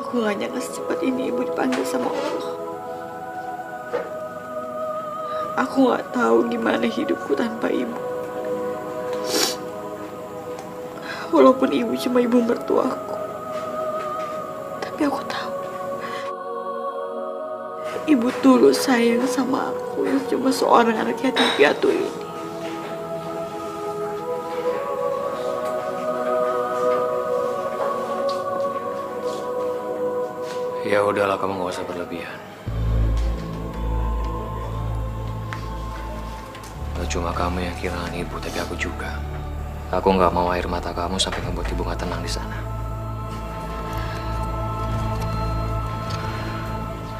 Aku gak nyangka secepat ini ibu dipanggil sama Allah. Aku gak tahu gimana hidupku tanpa ibu. Walaupun ibu cuma ibu mertuaku, tapi aku tahu ibu tulus sayang sama aku yang cuma seorang anak yatim piatu ini. Ya udahlah, kamu gak usah berlebihan. Gak cuma kamu yang kehilangan ibu, tapi aku juga. Aku gak mau air mata kamu sampai ngebuat ibu gak tenang di sana.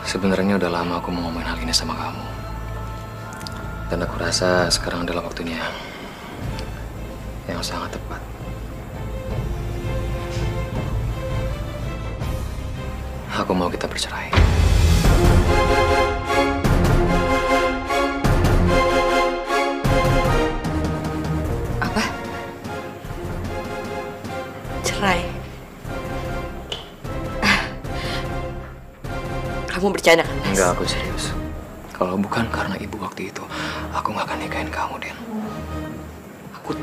Sebenarnya udah lama aku mau ngomongin hal ini sama kamu. Dan aku rasa sekarang adalah waktunya yang sangat tepat. Aku mau kita bercerai. Apa? Cerai? Kamu bercanda kan, Mas? Enggak, aku serius. Kalau bukan karena ibu waktu itu, aku gak akan nikahin kamu, Den. Aku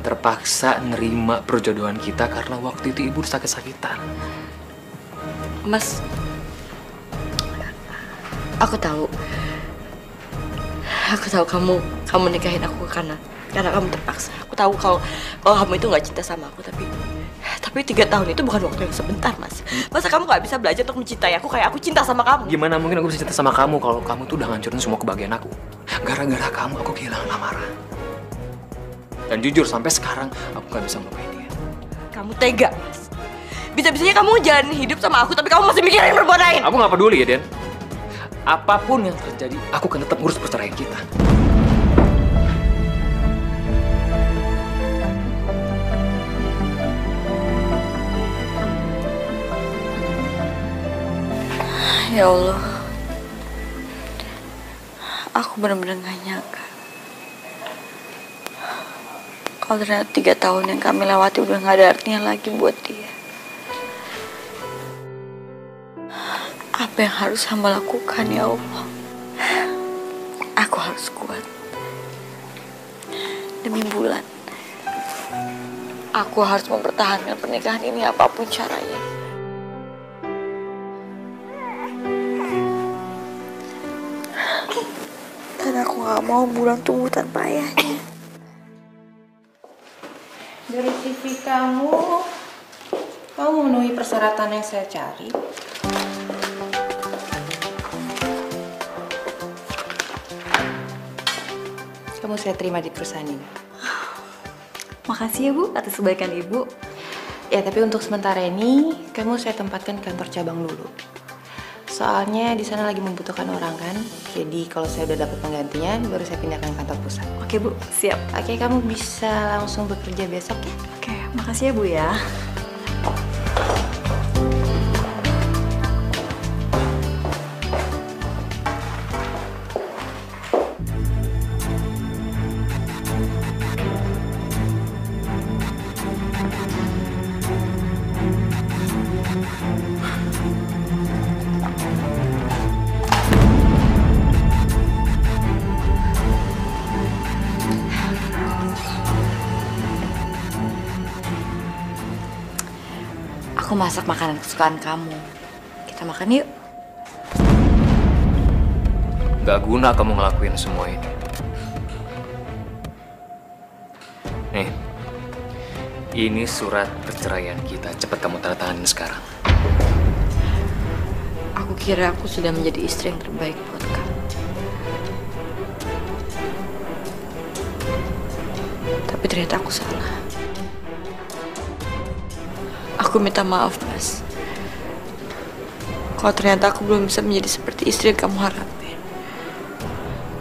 terpaksa nerima perjodohan kita karena waktu itu ibu sakit-sakitan. Mas, aku tahu kamu nikahin aku karena kamu terpaksa. Aku tahu kalau kamu itu nggak cinta sama aku, tapi 3 tahun itu bukan waktu yang sebentar, Mas. Masa kamu nggak bisa belajar untuk mencintai aku kayak aku cinta sama kamu? Gimana mungkin aku bisa cinta sama kamu kalau kamu tuh udah ngancurin semua kebahagiaan aku? Gara-gara kamu aku kehilangan Amara. Dan jujur sampai sekarang aku nggak bisa melupain dia. Kamu tega, Mas. Bisa-bisanya kamu jalanin hidup sama aku, tapi kamu masih mikirin perempuan lain. Aku nggak peduli ya, Den. Apapun yang terjadi, aku akan tetap ngurus perceraian kita. Ya Allah, aku benar-benar gak nyangka kalau ternyata 3 tahun yang kami lewati udah gak ada artinya lagi buat dia. Apa yang harus hamba lakukan, ya Allah? Aku harus kuat. Demi Bulan, aku harus mempertahankan pernikahan ini apapun caranya. Karena aku gak mau Bulan tumbuh tanpa ayahnya. Dari CV kamu memenuhi persyaratan yang saya cari. Kamu saya terima di perusahaan ini. Makasih ya Bu atas kebaikan Ibu. Ya, tapi untuk sementara ini kamu saya tempatkan kantor cabang dulu. Soalnya di sana lagi membutuhkan orang kan. Jadi kalau saya udah dapat penggantinya, baru saya pindahkan kantor pusat. Oke Bu, siap. Oke, kamu bisa langsung bekerja besok ya? Oke, makasih ya Bu ya. Aku masak makanan kesukaan kamu. Kita makan yuk. Gak guna kamu ngelakuin semua ini. Nih, ini surat perceraian kita. Cepat kamu tanda tanganin sekarang. Aku kira aku sudah menjadi istri yang terbaik buat kamu. Tapi ternyata aku salah. Aku minta maaf, Mas. Kalau ternyata aku belum bisa menjadi seperti istri yang kamu harapin.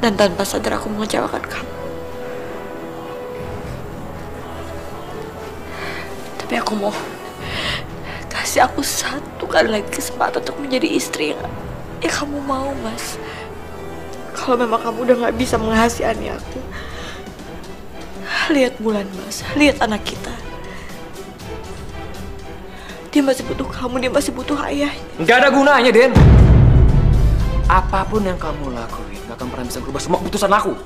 Dan tanpa sadar aku mengecewakan kamu. Tapi aku mau kasih aku satu kali lagi kesempatan untuk menjadi istri yang kamu mau, Mas. Kalau memang kamu udah gak bisa mengasihani aku, lihat Bulan, Mas. Lihat anak kita. Dia masih butuh kamu, dia masih butuh ayahnya. Nggak ada gunanya, Den. Apapun yang kamu lakuin nggak akan pernah bisa berubah semua keputusan aku.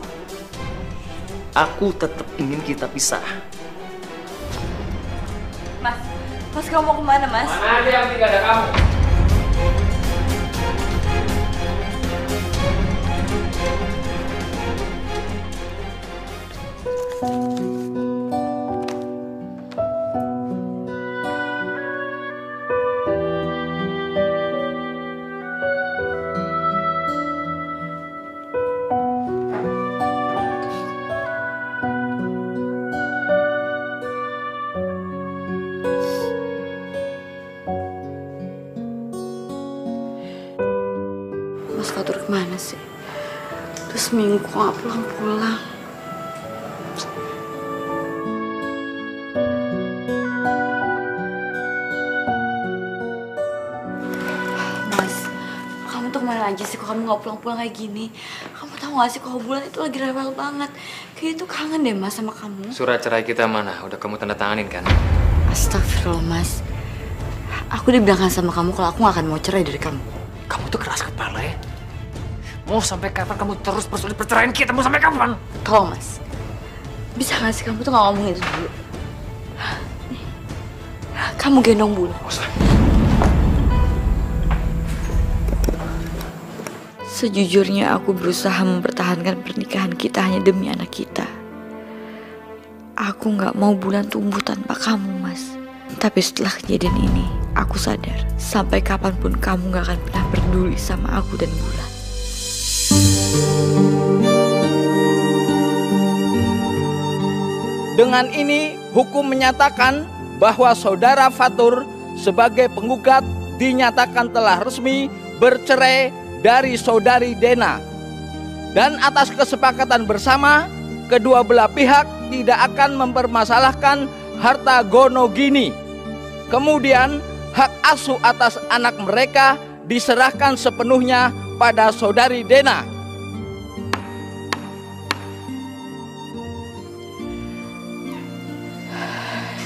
Aku tetap ingin kita pisah. Mas kamu mau kemana, Mas? Mana aja yang tidak ada kamu. Mas Fatur kemana sih? Terus seminggu kok gak pulang-pulang? Mas, kamu tuh kemana aja sih kok kamu gak pulang-pulang kayak gini? Kamu tahu gak sih kalau Bulan itu lagi rewel banget. Kayaknya tuh kangen deh Mas sama kamu. Surat cerai kita mana? Udah kamu tanda tanganin kan? Astagfirullah Mas. Aku udah bilang sama kamu kalau aku gak akan mau cerai dari kamu. Kamu tuh keras kepala ya. Mau sampai kapan kamu terus bersulit perceraian kita? Mau sampai kapan? Tolong Mas, bisa gak sih kamu tuh gak ngomong itu dulu? Kamu gendong Bulan. Sejujurnya aku berusaha mempertahankan pernikahan kita hanya demi anak kita. Aku gak mau Bulan tumbuh tanpa kamu, Mas. Tapi setelah kejadian ini, aku sadar sampai kapanpun kamu gak akan pernah peduli sama aku dan Bulan. Dengan ini, hukum menyatakan bahwa saudara Fatur sebagai penggugat dinyatakan telah resmi bercerai dari saudari Dena. Dan atas kesepakatan bersama, kedua belah pihak tidak akan mempermasalahkan harta gonogini. Kemudian, hak asuh atas anak mereka diserahkan sepenuhnya pada saudari Dena.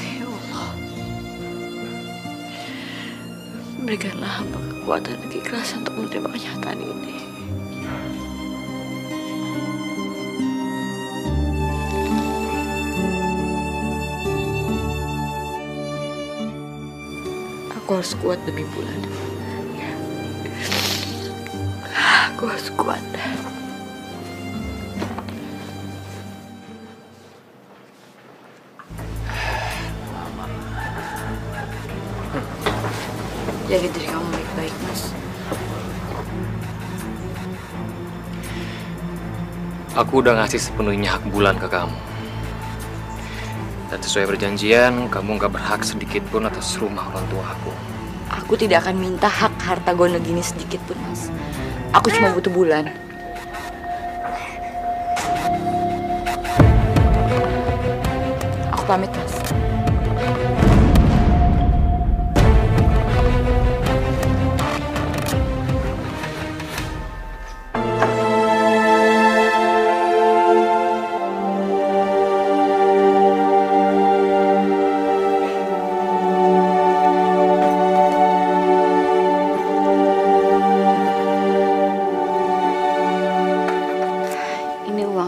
Ya Allah, berikanlah hamba kekuatan dan keikhlasan untuk menerima kenyataan ini. Aku harus kuat demi Bulan. Aku harus kuat. Jaga diri kamu baik-baik, Mas. Aku udah ngasih sepenuhnya hak Bulan ke kamu. Dan sesuai perjanjian, kamu gak berhak sedikit pun atas rumah orang tua aku. Aku tidak akan minta hak harta gonogini sedikit pun, Mas. Aku cuma butuh Bulan. Aku pamit, Mas.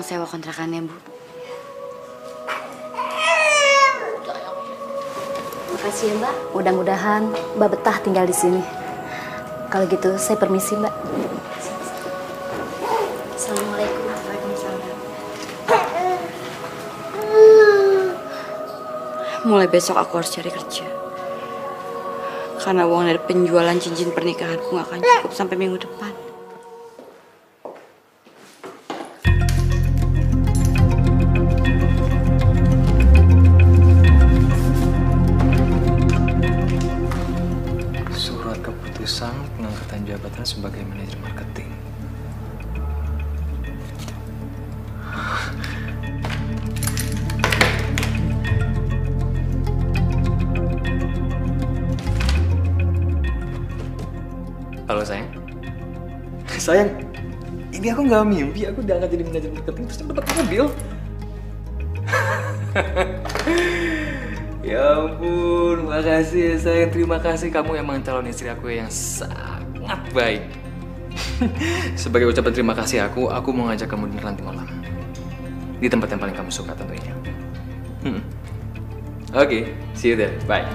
Sewa kontrakannya, Bu. Makasih ya, Mbak. Mudah-mudahan Mbak betah tinggal di sini. Kalau gitu, saya permisi, Mbak. Assalamualaikum. Waalaikumsalam. Mulai besok aku harus cari kerja. Karena uang dari penjualan cincin pernikahanku gak akan cukup sampai minggu depan. Pengangkatan jabatan sebagai manajer marketing. Halo sayang. Sayang, ini aku nggak mimpi. Aku udah jadi manajer marketing terus dapat mobil. Ya ampun, makasih ya sayang. Terima kasih, kamu emang calon istri aku yang sangat baik. Sebagai ucapan terima kasih aku mau ngajak kamu dinner nanti malam. Di tempat yang paling kamu suka tentunya. Oke, see you there. Bye.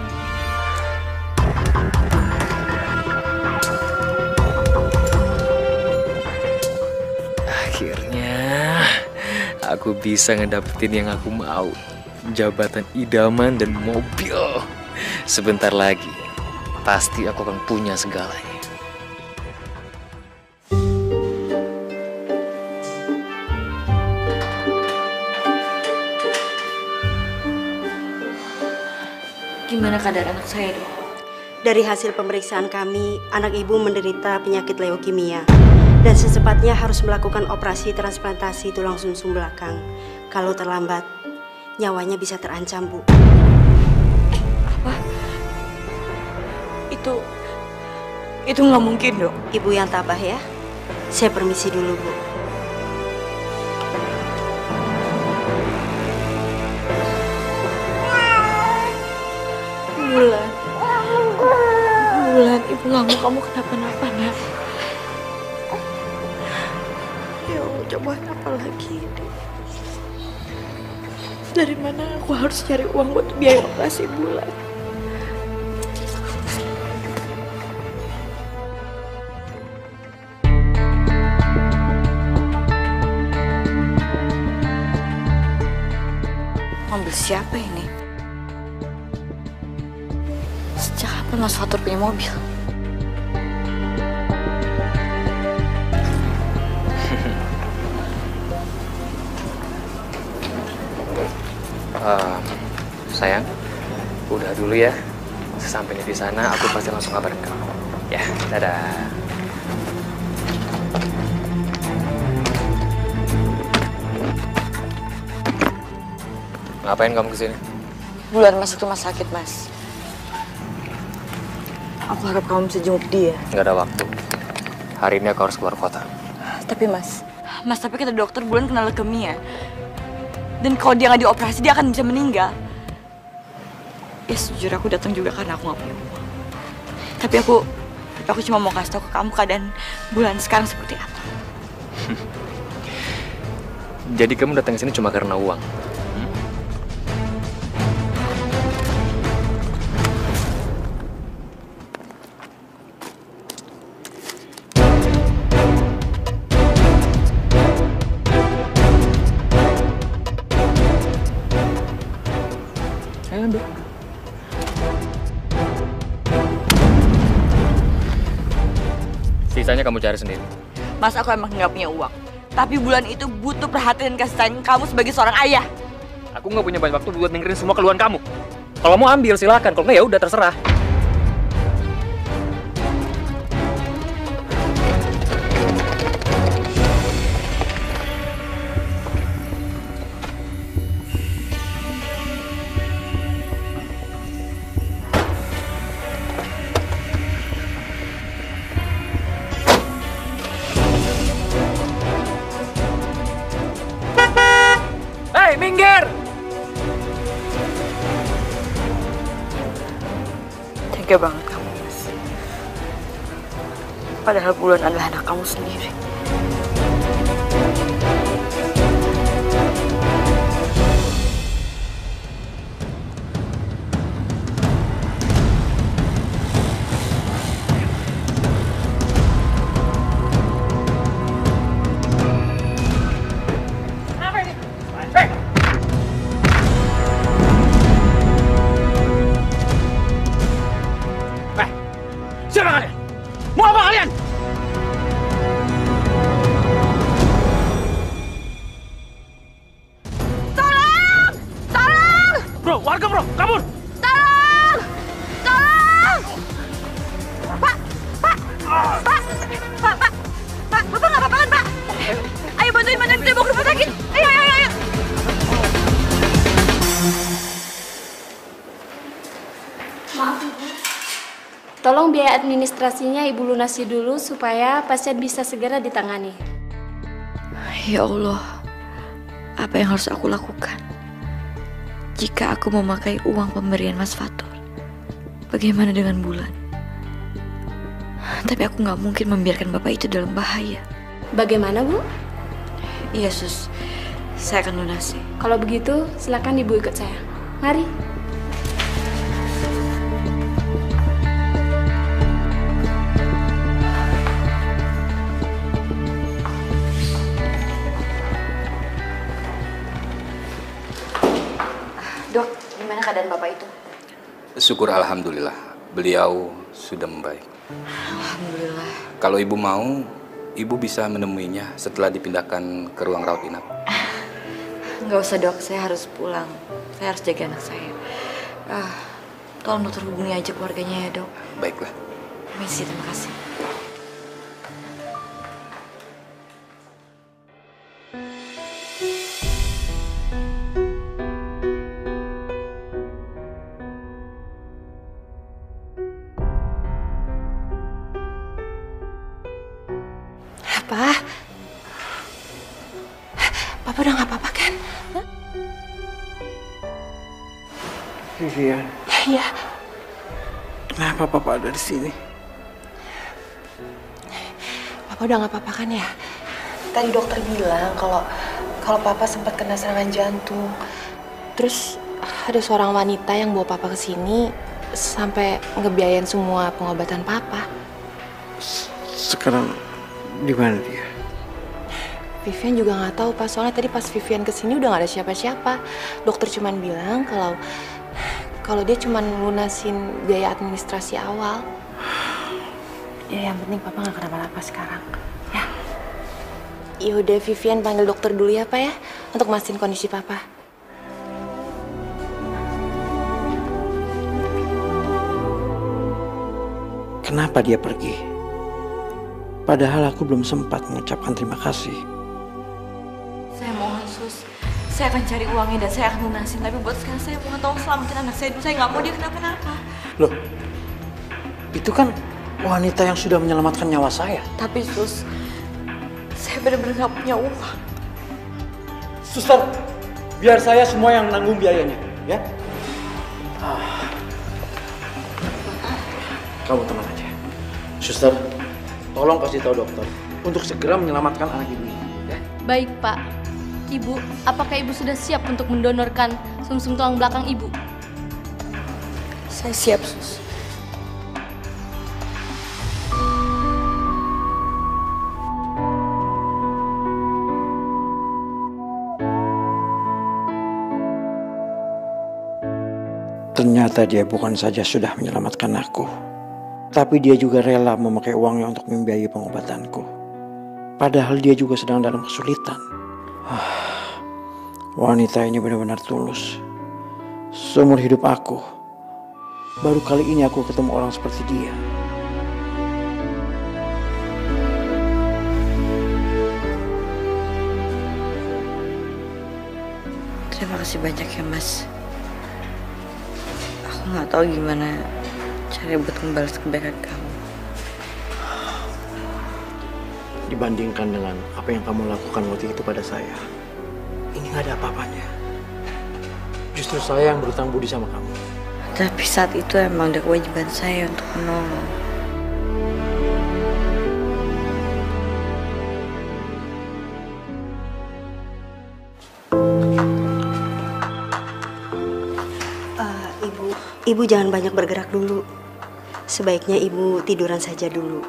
Akhirnya aku bisa ngedapetin yang aku mau. Jabatan idaman dan mobil. Sebentar lagi pasti aku akan punya segalanya. Gimana keadaan anak saya, Dok? Dari hasil pemeriksaan kami, anak ibu menderita penyakit leukemia dan secepatnya harus melakukan operasi transplantasi tulang sumsum belakang. Kalau terlambat, nyawanya bisa terancam, Bu. Apa? Itu nggak mungkin, Dok. Ibu yang tabah ya. Saya permisi dulu, Bu. Bulan, Ibu nggak mau kamu kenapa-napa, Nak. Ya Allah, cobaan apa lagi ini? Dari mana aku harus cari uang buat biaya operasi Bulan? Mobil siapa ini? Sejak kapan Mas Fatur punya mobil? Sayang, udah dulu ya. Sesampainya di sana, aku pasti langsung kabarin kamu. Ya, dadah. Ngapain kamu kesini? Bulan masuk rumah sakit, Mas. Aku harap kamu bisa jenguk dia. Nggak ada waktu. Hari ini aku harus keluar kota. Tapi tapi kata dokter Bulan kena leukemia. Dan kalau dia nggak dioperasi, dia akan bisa meninggal. Ya sejujur aku datang juga karena aku nggak punya uang. Tapi aku cuma mau kasih tau ke kamu keadaan Bulan sekarang seperti apa. Jadi kamu datang ke sini cuma karena uang? Sisanya kamu cari sendiri. Mas, aku emang nggak punya uang. Tapi Bulan itu butuh perhatian dan kasih sayang kamu sebagai seorang ayah. Aku nggak punya banyak waktu buat dengerin semua keluhan kamu. Kalau mau ambil silakan, kalau nggak ya udah terserah. Minggir! Tega banget kamu, Mas. Padahal Bulan adalah anak kamu sendiri. Siapa kalian? Mau apa kalian? Tolong! Tolong! Bro, warga bro, kabur! Tolong! Tolong! Pak! Pak! Pak! Pak! Pak! Pak! Bapak nggak apa-apa kan, Pak? Ayo bantuin kita bawa ke rumah sakit. Ayo, ayo, ayo. Maaf, Ibu. Tolong biaya administrasinya Ibu lunasi dulu supaya pasien bisa segera ditangani. Ya Allah, apa yang harus aku lakukan? jika aku memakai uang pemberian Mas Fatur, bagaimana dengan Bulan? Tapi aku nggak mungkin membiarkan bapak itu dalam bahaya. Bagaimana, Bu? Iya, Sus. Saya akan lunasi. Kalau begitu, silakan Ibu ikut saya. Mari. Dok, gimana keadaan bapak itu? Syukur alhamdulillah, beliau sudah membaik. Alhamdulillah. Kalau ibu mau, ibu bisa menemuinya setelah dipindahkan ke ruang rawat inap. Nggak usah dok, saya harus pulang. Saya harus jaga anak saya. Tolong dokter hubungi aja keluarganya ya dok. Baiklah. Permisi, terima kasih. Papa udah gak apa-apa kan? Vivian. Iya. Kenapa Papa ada di sini? Papa udah gak apa-apa kan ya? Tadi dokter bilang kalau Papa sempat kena serangan jantung. Terus ada seorang wanita yang bawa Papa ke sini sampai ngebiayain semua pengobatan Papa. Sekarang di mana dia? Vivian juga nggak tahu Pak, soalnya tadi pas Vivian kesini udah nggak ada siapa-siapa. Dokter cuman bilang kalau dia cuman lunasin biaya administrasi awal. Ya yang penting Papa nggak kenapa-napa sekarang. Ya. Yaudah Vivian panggil dokter dulu ya Pak ya, untuk mastiin kondisi Papa. Kenapa dia pergi? Padahal aku belum sempat mengucapkan terima kasih. Saya mohon sus, saya akan cari uangnya dan saya akan lunasin. Tapi buat sekarang saya mohon tolong selamatin anak saya dulu. Saya nggak mau dia kenapa-napa. Loh, itu kan wanita yang sudah menyelamatkan nyawa saya. Tapi sus, saya benar-benar nggak punya uang. Suster, biar saya semua yang menanggung biayanya, ya. Kamu tenang aja. Suster, tolong kasih tahu dokter untuk segera menyelamatkan anak ibu ini, ya. Baik, Pak. Ibu, apakah Ibu sudah siap untuk mendonorkan sumsum tulang belakang Ibu? Saya siap, sus. Ternyata dia bukan saja sudah menyelamatkan aku, tapi dia juga rela memakai uangnya untuk membiayai pengobatanku. Padahal dia juga sedang dalam kesulitan. Wanita ini benar-benar tulus. Seumur hidup aku, baru kali ini aku ketemu orang seperti dia. Terima kasih banyak ya mas. Aku nggak tahu gimana cara buat membalas kebaikan kamu. Dibandingkan dengan apa yang kamu lakukan waktu itu pada saya, ini gak ada apa-apanya. Justru saya yang berutang budi sama kamu. Tapi saat itu emang udah kewajiban saya untuk menolong. Ibu jangan banyak bergerak dulu. Sebaiknya Ibu tiduran saja dulu.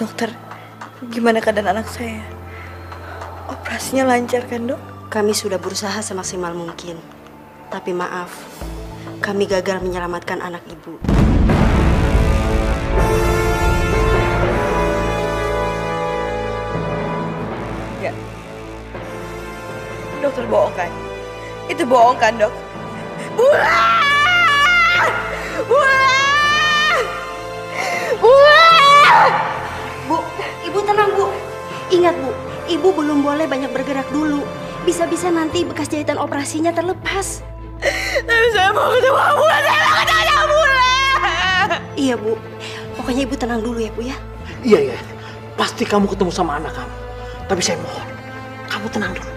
Dokter, gimana keadaan anak saya? Operasinya lancar kan, Dok? Kami sudah berusaha semaksimal mungkin. Tapi maaf, kami gagal menyelamatkan anak Ibu. Ya. Dokter bohong kan? Itu bohong kan, Dok? Bulan! Bulan! Bulan! Bu, Ibu tenang Bu. Ingat Bu, Ibu belum boleh banyak bergerak dulu. Bisa-bisa nanti bekas jahitan operasinya terlepas. Tapi saya mau ketemu Bulan, saya mau ketemu Bulan. Iya Bu, pokoknya Ibu tenang dulu ya Bu ya. Iya, pasti kamu ketemu sama anak kamu. Tapi saya mohon, kamu tenang dulu.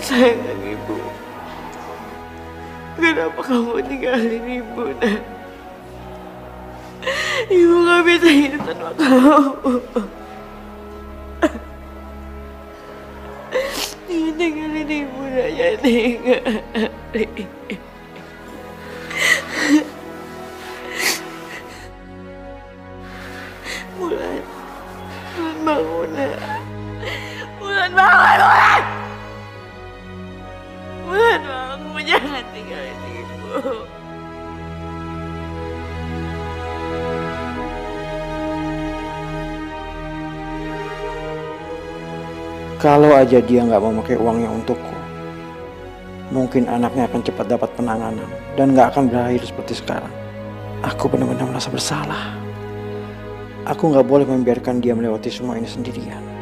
Sayang Ibu, kenapa kamu tinggalin Ibu, Nak? Ibu gak bisa hidup tanpa kamu. Tinggalin Ibu, Nak, ya tinggalin. Bulan bangun, Nak. Bulan bangun, Bulan! Bulan bangun, jangan tinggalin Ibu. Kalau aja dia nggak mau pakai uangnya untukku, mungkin anaknya akan cepat dapat penanganan dan nggak akan berakhir seperti sekarang. Aku benar-benar merasa bersalah. Aku nggak boleh membiarkan dia melewati semua ini sendirian.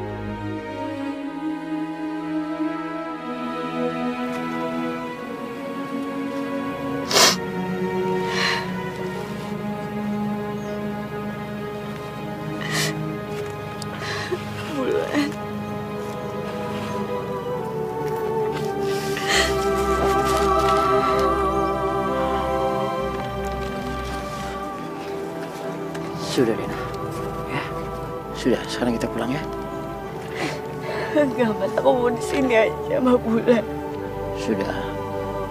Sudah, Dena. Ya, sudah. Sekarang kita pulang ya. Enggak, Mas. Aku mau di sini aja sama Bulan. Sudah.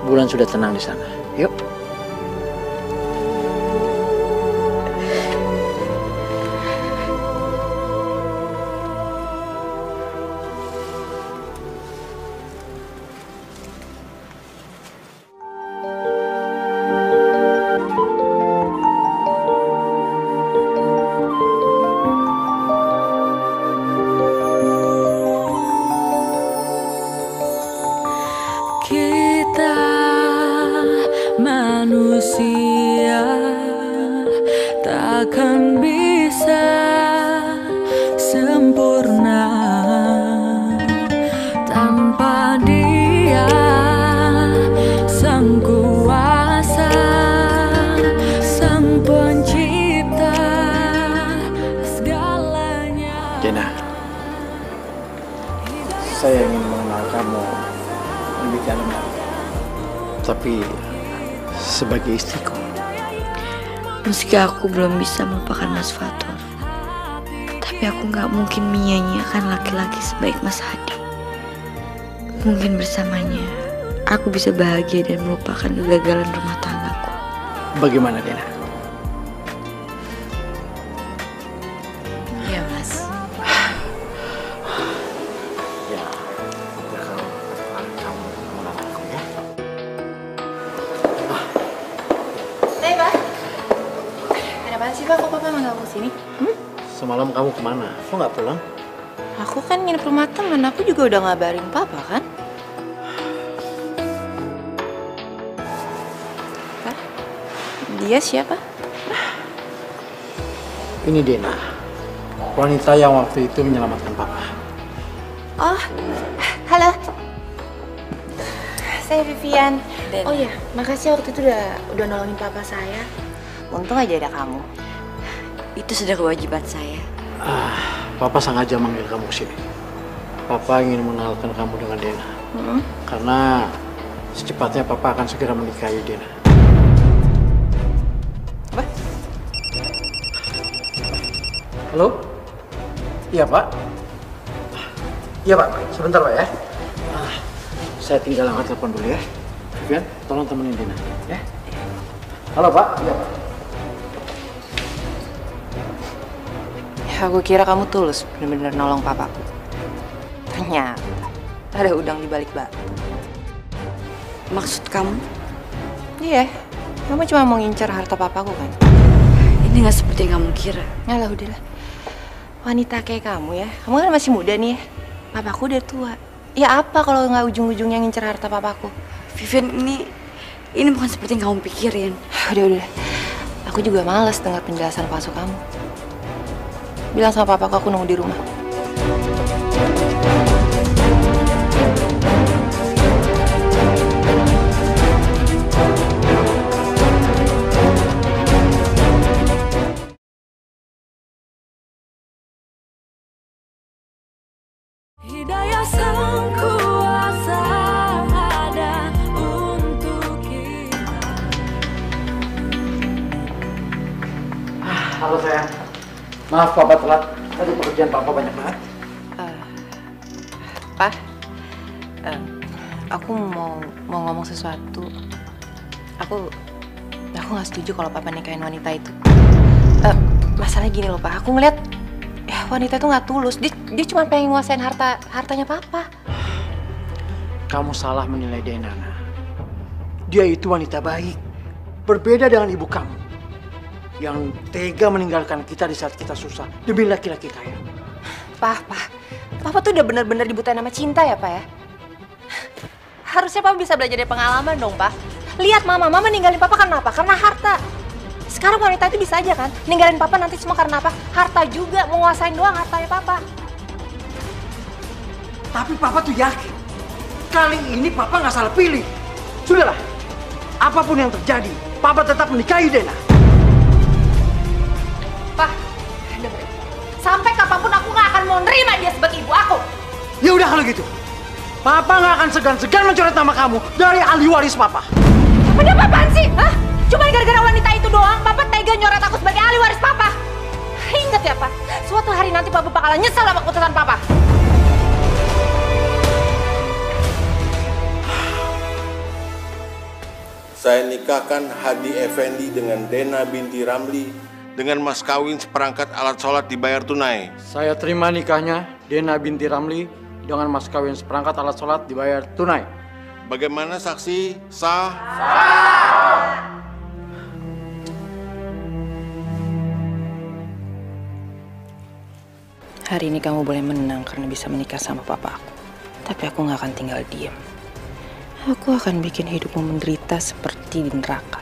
Bulan sudah tenang di sana. Yuk. Manusia takkan bisa sempurna tanpa Dia, Sang Kuasa, Sang Pencipta segalanya. Dena, saya ingin mengenal kamu lebih dalam lagi. Tapi sebagai istriku, meski aku belum bisa melupakan Mas Fatur, tapi aku nggak mungkin menyia-nyiakan laki-laki sebaik Mas Hadi. Mungkin bersamanya aku bisa bahagia dan melupakan kegagalan rumah tanggaku. bagaimana Dena? Iya, Mas. Ya, kamu mengenal aku ya. Hey, Pak. Ada apaan sih, Pak? Kok Papa manggil aku sini? Semalam kamu kemana? Kok nggak pulang? Aku kan nginep rumah temen, aku juga udah ngabarin Papa kan? Pak, dia siapa? Ini Dena, wanita yang waktu itu menyelamatkan Papa. Oh, halo. Saya Vivian. Dena. Oh iya, makasih waktu itu udah nolongin Papa saya. Untung aja ada kamu. Itu sudah kewajiban saya. Papa sengaja manggil kamu ke sini. Papa ingin mengenalkan kamu dengan Dena. Karena secepatnya Papa akan segera menikahi Dena. Apa? Halo? Iya, Pak. Iya, Pak. Sebentar, Pak ya. Saya tinggal angkat telepon dulu ya. Vivian, tolong temenin Dena, ya. Halo, Pak. Iya, Pak. Aku kira kamu tulus bener-bener nolong papaku. Ternyata ada udang di balik batu. Maksud kamu? Iya, kamu cuma mau ngincer harta papaku kan? Ini nggak seperti yang kamu kira. Alah udahlah. Wanita kayak kamu ya, kamu kan masih muda nih ya. Papaku udah tua. Ya apa kalau nggak ujung-ujungnya ngincer harta papaku? Vivian, Ini bukan seperti yang kamu pikirin. Udah. Aku juga males dengar penjelasan palsu kamu. Bilang sama papa aku nunggu di rumah. Hidayah sang kuasa ada untuk kita. Halo sayang. Maaf papa telat. Tadi pekerjaan papa banyak banget. Pak, aku mau ngomong sesuatu. Aku nggak setuju kalau papa nikahin wanita itu. Masalahnya gini loh Pak, aku ngeliat wanita itu nggak tulus. Dia cuma pengen nguasain hartanya papa. Kamu salah menilai Dena. Dia itu wanita baik. Berbeda dengan ibu kamu yang tega meninggalkan kita di saat kita susah demi laki-laki kaya. Papa tuh udah bener-bener dibutain sama cinta ya Pak ya. Harusnya Papa bisa belajar dari pengalaman dong Pak. Lihat Mama ninggalin Papa karena apa? Karena harta. Sekarang wanita itu bisa aja kan ninggalin Papa nanti semua karena apa? Harta juga, mau nguasain doang hartanya Papa. Tapi Papa tuh yakin kali ini Papa nggak salah pilih. Sudahlah, apapun yang terjadi, Papa tetap menikahi Dena. Pak, dengerin. Sampai kapanpun aku nggak akan mau nerima dia sebagai ibu aku. Ya udah kalau gitu, Papa nggak akan segan-segan mencoret nama kamu dari ahli waris Papa. Ada apaan sih? Hah? Cuma gara-gara wanita itu doang, Papa tega nyoret aku sebagai ahli waris Papa. Ingat ya, Pak, suatu hari nanti Papa bakalan nyesal sama keputusan Papa. Saya nikahkan Hadi Effendi dengan Dena binti Ramli dengan mas kawin seperangkat alat sholat dibayar tunai. Saya terima nikahnya Dena binti Ramli dengan mas kawin seperangkat alat sholat dibayar tunai. Bagaimana saksi? Sah? Hari ini kamu boleh menang karena bisa menikah sama papa aku. Tapi aku gak akan tinggal diam. Aku akan bikin hidupmu menderita seperti di neraka.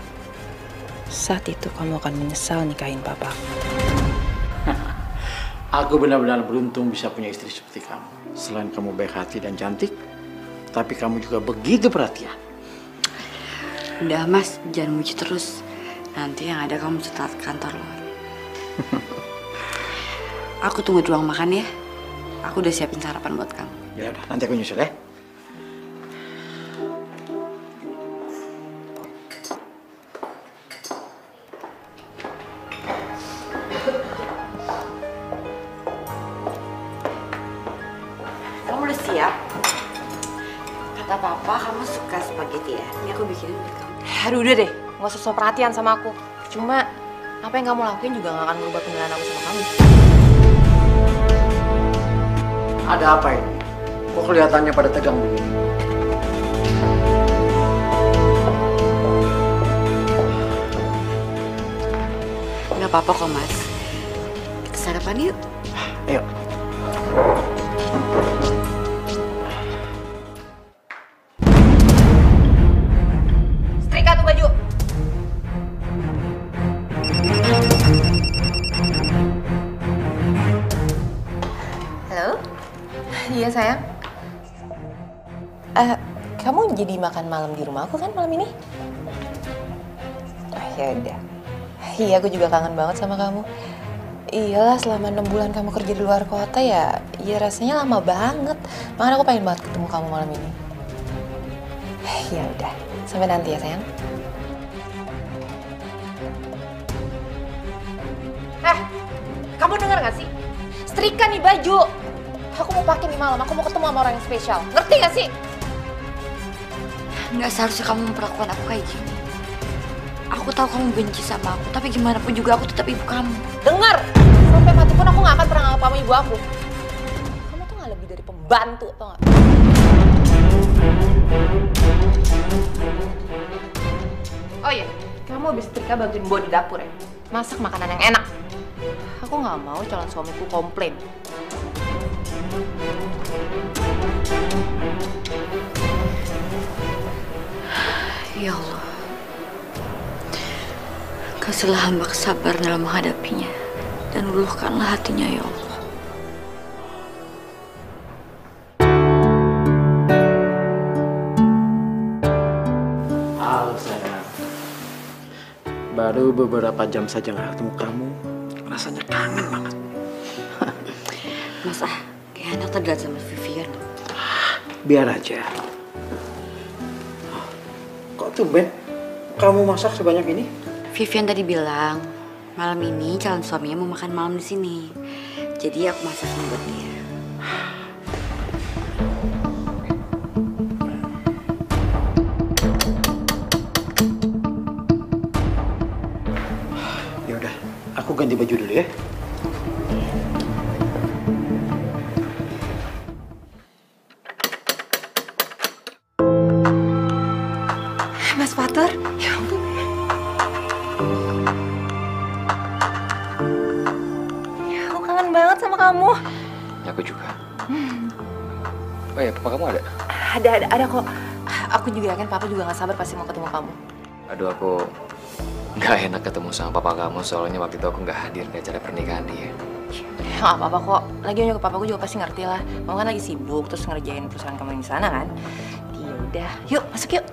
Saat itu kamu akan menyesal nikahin papa aku. Aku benar-benar beruntung bisa punya istri seperti kamu. Selain kamu baik hati dan cantik, tapi kamu juga begitu perhatian. Udah Mas, jangan muji terus. Nanti yang ada kamu cetat kantor loh. Aku tunggu di ruang makan ya. Aku udah siapin sarapan buat kamu. Ya udah, nanti aku nyusul ya. Kamu udah siap? Kata papa kamu suka spaghetti ya? Ini aku bikinin buat kamu. Aduh udah deh, gak usah so perhatian sama aku. Cuma apa yang kamu lakuin juga gak akan merubah penilaian aku sama kamu. Ada apa ini? Kok kelihatannya pada tegang begini? Gak apa-apa kok Mas. Kita sarapan yuk. Ayo. Setrika tuh baju. Halo? Iya sayang. Kamu jadi makan malam di rumah aku kan malam ini? Oh ya udah. Iya aku juga kangen banget sama kamu. Iyalah selama 6 bulan kamu kerja di luar kota ya rasanya lama banget. Makanya aku pengen banget ketemu kamu malam ini. Ya udah, sampai nanti ya sayang. Kamu denger gak sih? Setrika nih baju. Aku mau pakai nih malam, aku mau ketemu sama orang yang spesial. Ngerti gak sih? Nggak seharusnya kamu memperlakukan aku kayak gini. Aku tahu kamu benci sama aku, tapi gimana pun juga aku tetap ibu kamu. Dengar! Sampai mati pun aku gak akan pernah nganggap kamu ibu aku. Kamu tuh gak lebih dari pembantu, tau gak? Oh iya, kamu habis setrika bantuin Bo di dapur ya? Masak makanan yang enak. Aku gak mau calon suamiku komplain. Ya Allah. Kasihlah hamba kesabaran dalam menghadapinya, dan luluhkanlah hatinya ya Allah. Sayang, baru beberapa jam saja nggak ketemu kamu, rasanya kangen banget. Mas kayak anak terlihat sama Vivian. Biar aja. Kok tumben kamu masak sebanyak ini? Vivian tadi bilang malam ini calon suaminya mau makan malam di sini, jadi aku masak buat dia. Ya udah, aku ganti baju dulu ya. Mas Fatur, ya ampun. Ya, aku kangen banget sama kamu. Aku juga. Oh ya, papa kamu ada? Ada kok. Aku juga yakin papa juga gak sabar pasti mau ketemu kamu. Aduh, aku nggak enak ketemu sama papa kamu, soalnya waktu itu aku nggak hadir di acara pernikahan dia. Ya gak apa-apa kok. Lagian juga papaku juga pasti ngerti lah. Kamu kan lagi sibuk terus ngerjain perusahaan kamu di sana kan. Ya udah, yuk masuk yuk.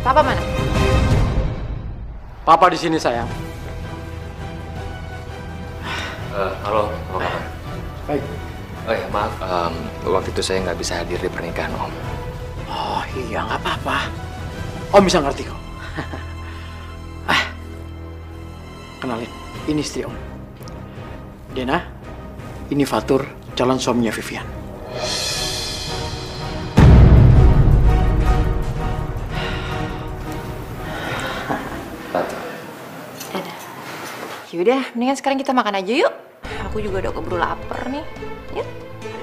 Papa mana? Papa di sini sayang. Halo, apa kabar? Baik. Oh ya, maaf, waktu itu saya nggak bisa hadir di pernikahan Om. Oh iya, nggak apa-apa. Om bisa ngerti kok. Kenalin, ini istri Om. Dena, ini Fatur, calon suaminya Vivian. Yaudah, mendingan sekarang kita makan aja yuk. Aku juga udah keburu lapar nih. Yuk.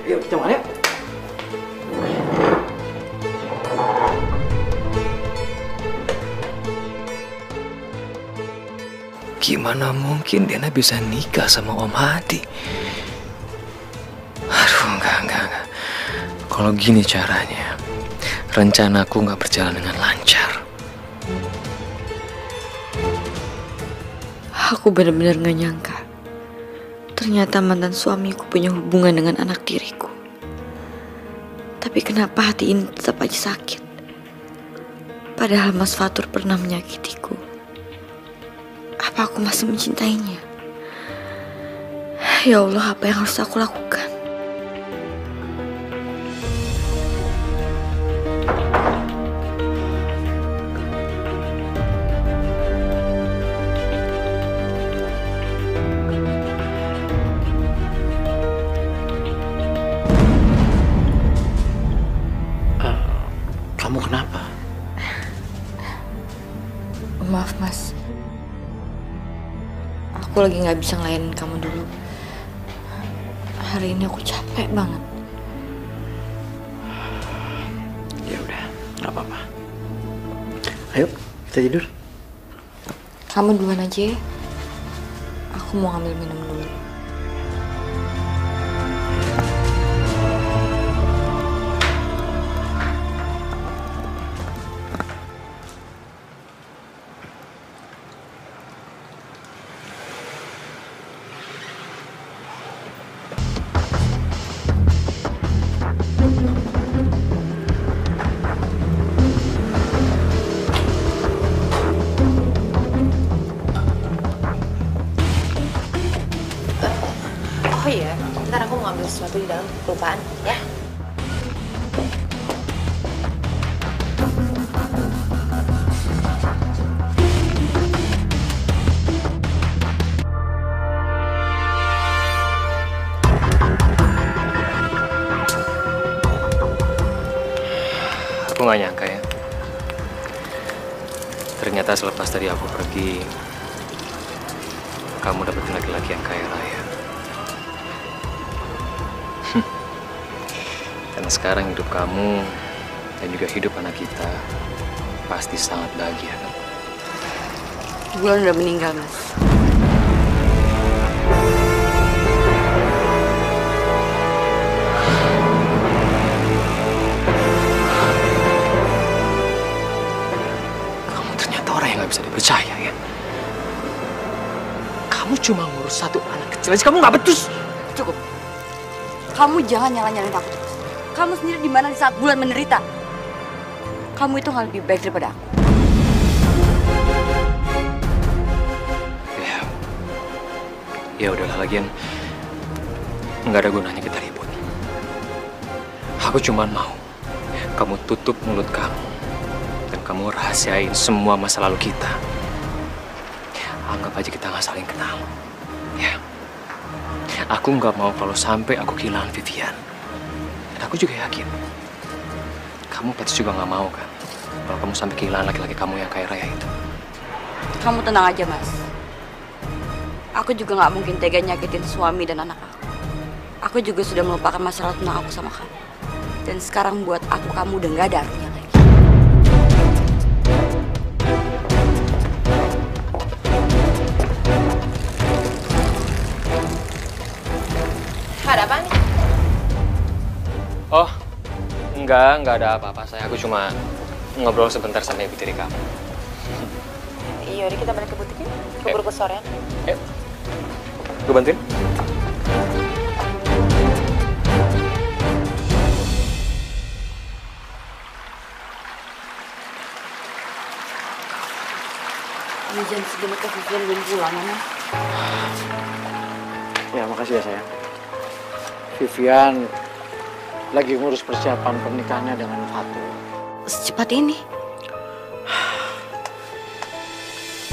Yuk, kita makan yuk. Gimana mungkin Dena bisa nikah sama Om Hadi? Aduh, enggak. Kalau gini caranya, rencanaku nggak berjalan dengan lancar. Aku benar-benar gak nyangka. Ternyata mantan suamiku punya hubungan dengan anak tiriku. Tapi kenapa hati ini tetap aja sakit? Padahal Mas Fatur pernah menyakitiku. Apa aku masih mencintainya? Ya Allah, apa yang harus aku lakukan? Kamu kenapa? Maaf Mas, aku lagi gak bisa ngelayanin kamu dulu. Hari ini aku capek banget. Ya udah, nggak apa-apa. Ayo, kita tidur. Kamu duluan aja ya. Aku mau ngambil minum dulu. Oh iya, ntar aku mau ngambil sesuatu di dalam, kelupaan ya. Aku nggak nyangka ya. Ternyata selepas tadi aku pergi, kamu dapetin laki-laki yang kaya raya. Dan sekarang hidup kamu dan juga hidup anak kita pasti sangat bahagia kan? Bulan udah meninggal, Mas. Kamu ternyata orang yang gak bisa dipercaya ya. Kamu cuma ngurus satu anak kecil aja, kamu gak becus. Cukup. Kamu jangan nyala-nyalain aku terus. Kamu sendiri di mana di saat Bulan menderita. Kamu itu nggak lebih baik daripada aku. Ya udahlah, lagian nggak ada gunanya kita ribut. Aku cuma mau kamu tutup mulut kamu dan kamu rahasiain semua masa lalu kita. Anggap aja kita nggak saling kenal. Ya. Aku nggak mau kalau sampai aku kehilangan Vivian. Dan aku juga yakin kamu pasti juga nggak mau kan kalau kamu sampai kehilangan laki-laki kamu yang kaya raya itu. Kamu tenang aja, Mas. Aku juga nggak mungkin tega nyakitin suami dan anak aku. Aku juga sudah melupakan masalah tentang aku sama kamu. Dan sekarang buat aku kamu udah nggak ada artinya lagi. Ada apa nih? Oh, enggak ada apa-apa. Aku cuma ngobrol sebentar sama ibu tiri kamu. Iya, kita balik ke butik yuk. Keburu ke sorean. Ayo. Gue bantuin. Ini jam segini ke Vivian belum pulang, Mas. Ya, makasih ya sayang. Vivian lagi ngurus persiapan pernikahannya dengan Fatur. Secepat ini?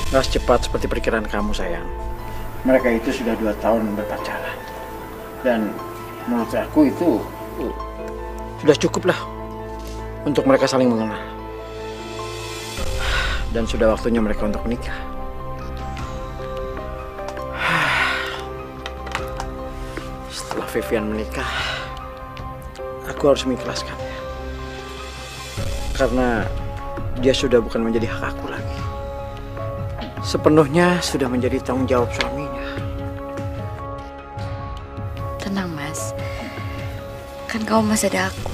Nggak secepat seperti perkiraan kamu sayang. Mereka itu sudah 2 tahun berpacaran. Dan menurut aku itu sudah cukup lah untuk mereka saling mengenal. Dan sudah waktunya mereka untuk menikah. Setelah Vivian menikah, aku harus mengikhlaskannya. Karena dia sudah bukan menjadi hak aku lagi. Sepenuhnya sudah menjadi tanggung jawab suaminya. Tenang, Mas. Kan kamu masih ada aku.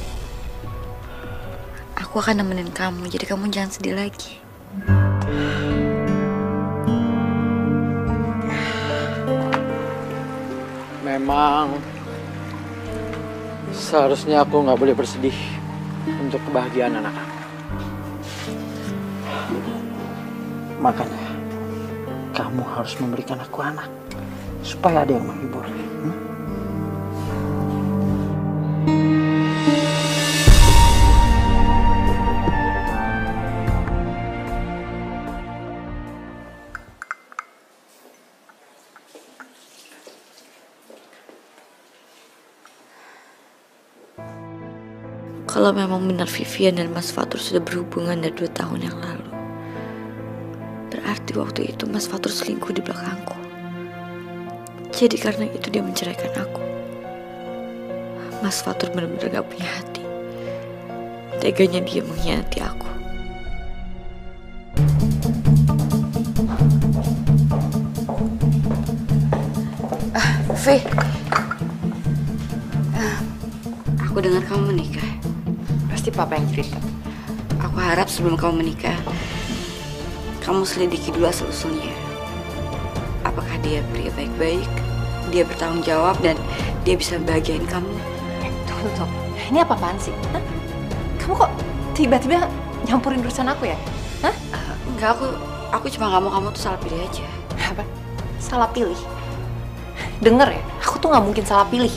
Aku akan nemenin kamu, jadi kamu jangan sedih lagi. Memang seharusnya aku nggak boleh bersedih untuk kebahagiaan anak aku. Makanya kamu harus memberikan aku anak supaya ada yang menghibur. Kalau memang benar Vivian dan Mas Fatur sudah berhubungan dari 2 tahun yang lalu, berarti waktu itu Mas Fatur selingkuh di belakangku. Jadi karena itu dia menceraikan aku. Mas Fatur benar-benar gak punya hati. Teganya dia mengkhianati aku. V, aku dengar kamu menikah. Pasti papa yang cerita. Aku harap sebelum kamu menikah, kamu selidiki dulu asal-usulnya. Apakah dia pria baik-baik, dia bertanggung jawab, dan dia bisa bahagiain kamu. Tunggu. Ini apa-apaan sih? Hah? Kamu kok tiba-tiba nyampurin urusan aku ya? Hah? Enggak, aku cuma gak mau kamu tuh salah pilih aja. Apa? Salah pilih? Dengar ya, aku tuh gak mungkin salah pilih.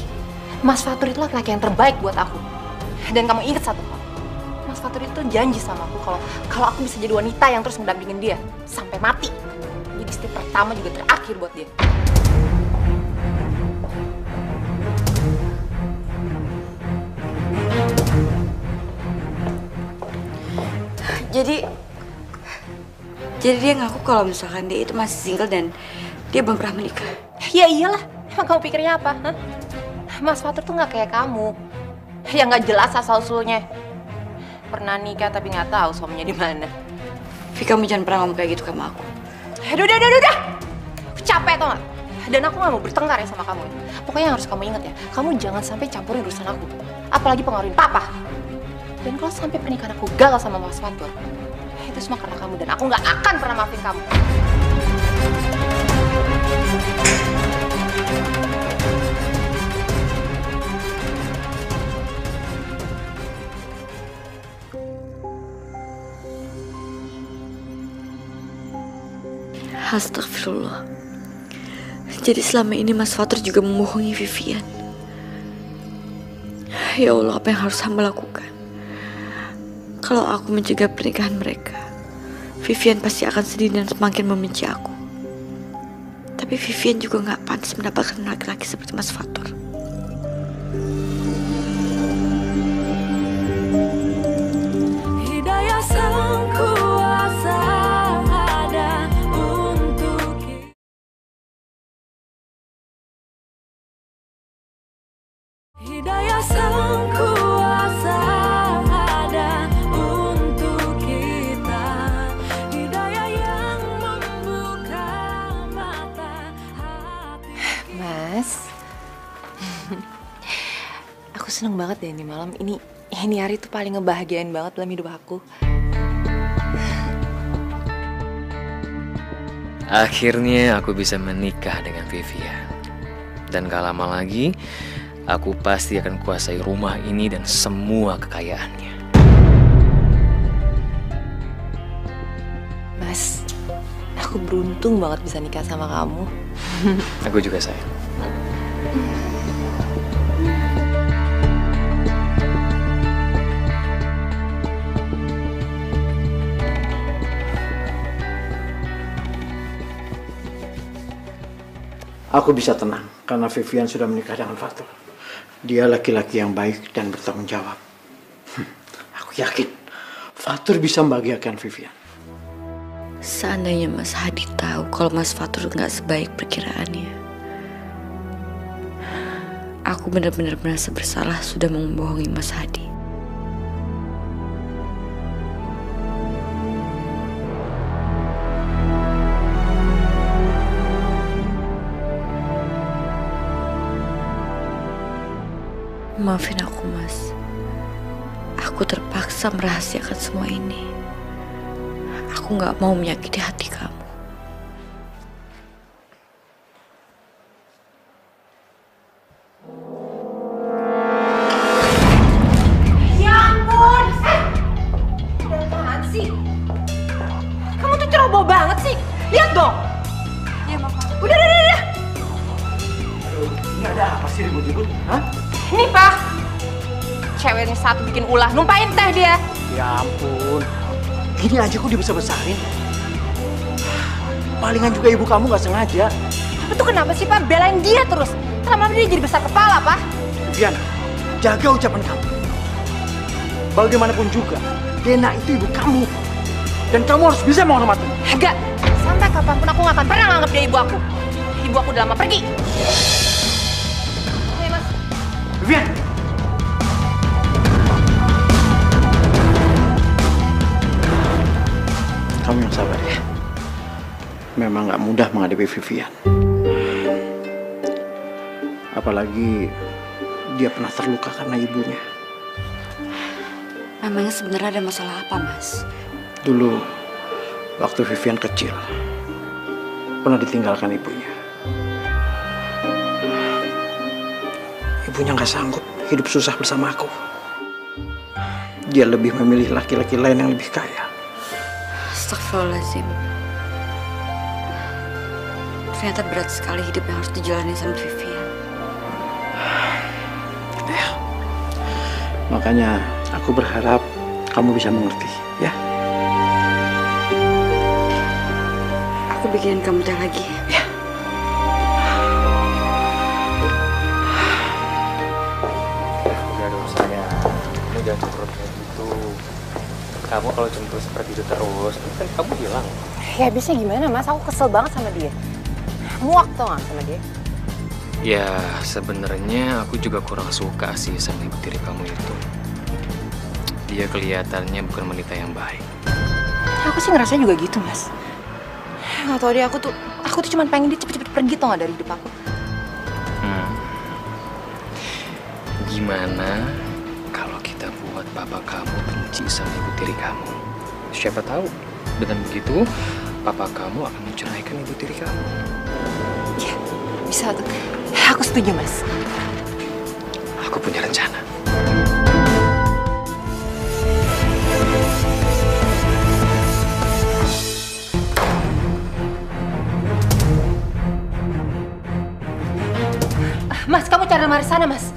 Mas Fatur itu laki-laki yang terbaik buat aku. Dan kamu ingat satu hal, Mas Fatur itu janji sama aku kalau aku bisa jadi wanita yang terus mendampingin dia sampai mati. Jadi istri pertama juga terakhir buat dia. Jadi dia ngaku kalau misalkan dia itu masih single dan dia belum pernah menikah. Ya iyalah, emang kamu pikirnya apa? Hah? Mas Fatur tuh gak kayak kamu. yang nggak jelas asal-usulnya. Pernah nikah tapi nggak tahu suaminya di mana. Vi, kamu jangan pernah ngomong kayak gitu sama aku. Udah. Aku capek tau gak? Dan aku gak mau bertengkar ya sama kamu. Pokoknya yang harus kamu ingat ya, kamu jangan sampai campurin urusan aku. Apalagi pengaruhin papa. Dan kalau sampai pernikahan aku gagal sama Mas Fatur, itu semua karena kamu dan aku gak akan pernah maafin kamu. Astagfirullah. Jadi selama ini Mas Fatur juga membohongi Vivian. Ya Allah, apa yang harus hamba lakukan? Kalau aku mencegah pernikahan mereka, Vivian pasti akan sedih dan semakin membenci aku. Tapi Vivian juga gak pantas mendapatkan laki-laki seperti Mas Fatur. Hidayah sang kuasa ada untuk kita. Hidayah sang kuasa ada untuk kita. Hidayah yang membuka mata hati. Mas, aku seneng banget deh ini malam. Ini hari tuh paling ngebahagiain banget dalam hidup aku. Akhirnya aku bisa menikah dengan Vivian. Dan gak lama lagi, aku pasti akan kuasai rumah ini dan semua kekayaannya. Mas, aku beruntung banget bisa nikah sama kamu. Aku juga sayang. Aku bisa tenang karena Vivian sudah menikah dengan Fatur. Dia laki-laki yang baik dan bertanggung jawab. Aku yakin Fatur bisa membahagiakan Vivian. Seandainya Mas Hadi tahu kalau Mas Fatur nggak sebaik perkiraannya, aku benar-benar merasa bersalah sudah membohongi Mas Hadi. Maafin aku, Mas. Aku terpaksa merahasiakan semua ini. Aku nggak mau menyakiti hati kamu. Ya ampun! Udah apaan sih? Kamu tuh ceroboh banget sih. Lihat dong. Ya, Mama. Udah. Aduh, ini ada apa sih ribut-ribut? Hah? Ini, Pak. Cewek ini satu bikin ulah, numpain teh dia. Ya ampun, gini aja kok dibesar-besarin. Palingan juga ibu kamu nggak sengaja. Tapi tuh kenapa sih, Pak? Belain dia terus. Lama-lama dia jadi besar kepala, Pak. Vivian, jaga ucapan kamu. Bagaimanapun juga, Dena itu ibu kamu. Dan kamu harus bisa menghormati. Enggak. Sampai kapanpun aku nggak akan pernah nganggap dia ibu aku. Ibu aku udah lama pergi. Oke, Mas. Vivian! Kamu yang sabar ya. Memang nggak mudah menghadapi Vivian. Apalagi dia pernah terluka karena ibunya. Memangnya sebenarnya ada masalah apa, Mas? Dulu, waktu Vivian kecil, pernah ditinggalkan ibunya. Ibunya nggak sanggup hidup susah bersama aku. Dia lebih memilih laki-laki lain yang lebih kaya. Astagfirullahaladzim. Ternyata berat sekali hidup yang harus dijalani sama Vivian. Makanya aku berharap kamu bisa mengerti, ya? Aku bikinin kamu teh lagi. Ya. Udah dong sayang, kamu jangan cemberut kayak gitu. Kamu kalau cemberut seperti itu terus, kan kamu bilang. Ya habisnya gimana, Mas? Aku kesel banget sama dia. Muak tau gak sama dia? Ya, sebenarnya aku juga kurang suka sih sama ibu tiri kamu itu. Dia kelihatannya bukan wanita yang baik. Aku sih ngerasanya juga gitu, Mas. Nggak tau deh, aku tuh cuma pengen dia cepet-cepet pergi tau nggak dari hidup aku. Gimana kalau kita buat papa kamu benci sama ibu tiri kamu? Siapa tahu dengan begitu papa kamu akan menceraikan ibu tiri kamu. Iya, bisa tuh. Aku setuju, Mas. Aku punya rencana. Mas, kamu cari lemari sana, Mas.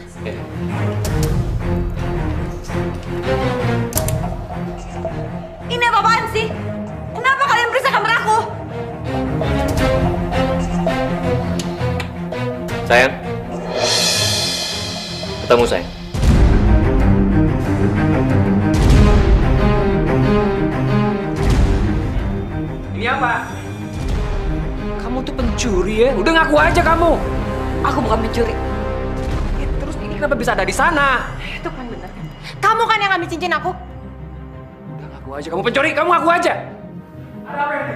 Ini apa-apaan sih? Kenapa kalian periksa kamar aku? Sayang. Ketemu sayang. Ini apa? Kamu tuh pencuri ya? Udah ngaku aja kamu. Aku bukan pencuri. Terus ini kenapa bisa ada di sana? Itu kan bener kan? Kamu kan yang ngambil cincin aku. Udah ngaku aja, kamu pencuri, kamu ngaku aja. Ada apa ini?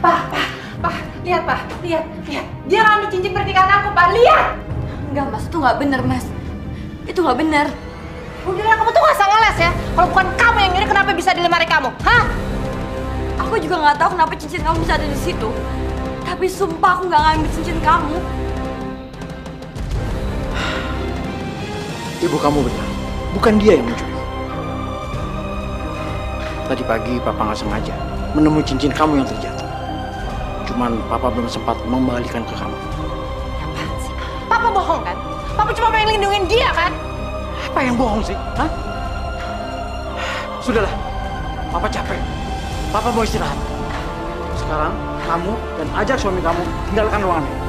Pak, lihat Pak, lihat. Dia ngambil cincin pernikahan aku, Pak, lihat. Enggak, Mas, itu nggak bener, Mas. Itu nggak bener. Udah, kamu tuh nggak usah ngeles ya. Kalau bukan kamu yang nyuri, kenapa bisa di lemari kamu? Hah? Aku juga nggak tahu kenapa cincin kamu bisa ada di situ. Tapi sumpah aku nggak ngambil cincin kamu. Ibu kamu benar, bukan dia yang mencuri. Tadi pagi papa nggak sengaja menemui cincin kamu yang terjatuh. Cuman papa belum sempat mengembalikan ke kamu. Apaan sih? Papa bohong kan? Papa cuma pengen lindungin dia kan? Apa yang bohong sih? Hah? Sudahlah, papa capek. Papa mau istirahat. Sekarang kamu dan ajak suami kamu tinggalkan ruangan ini.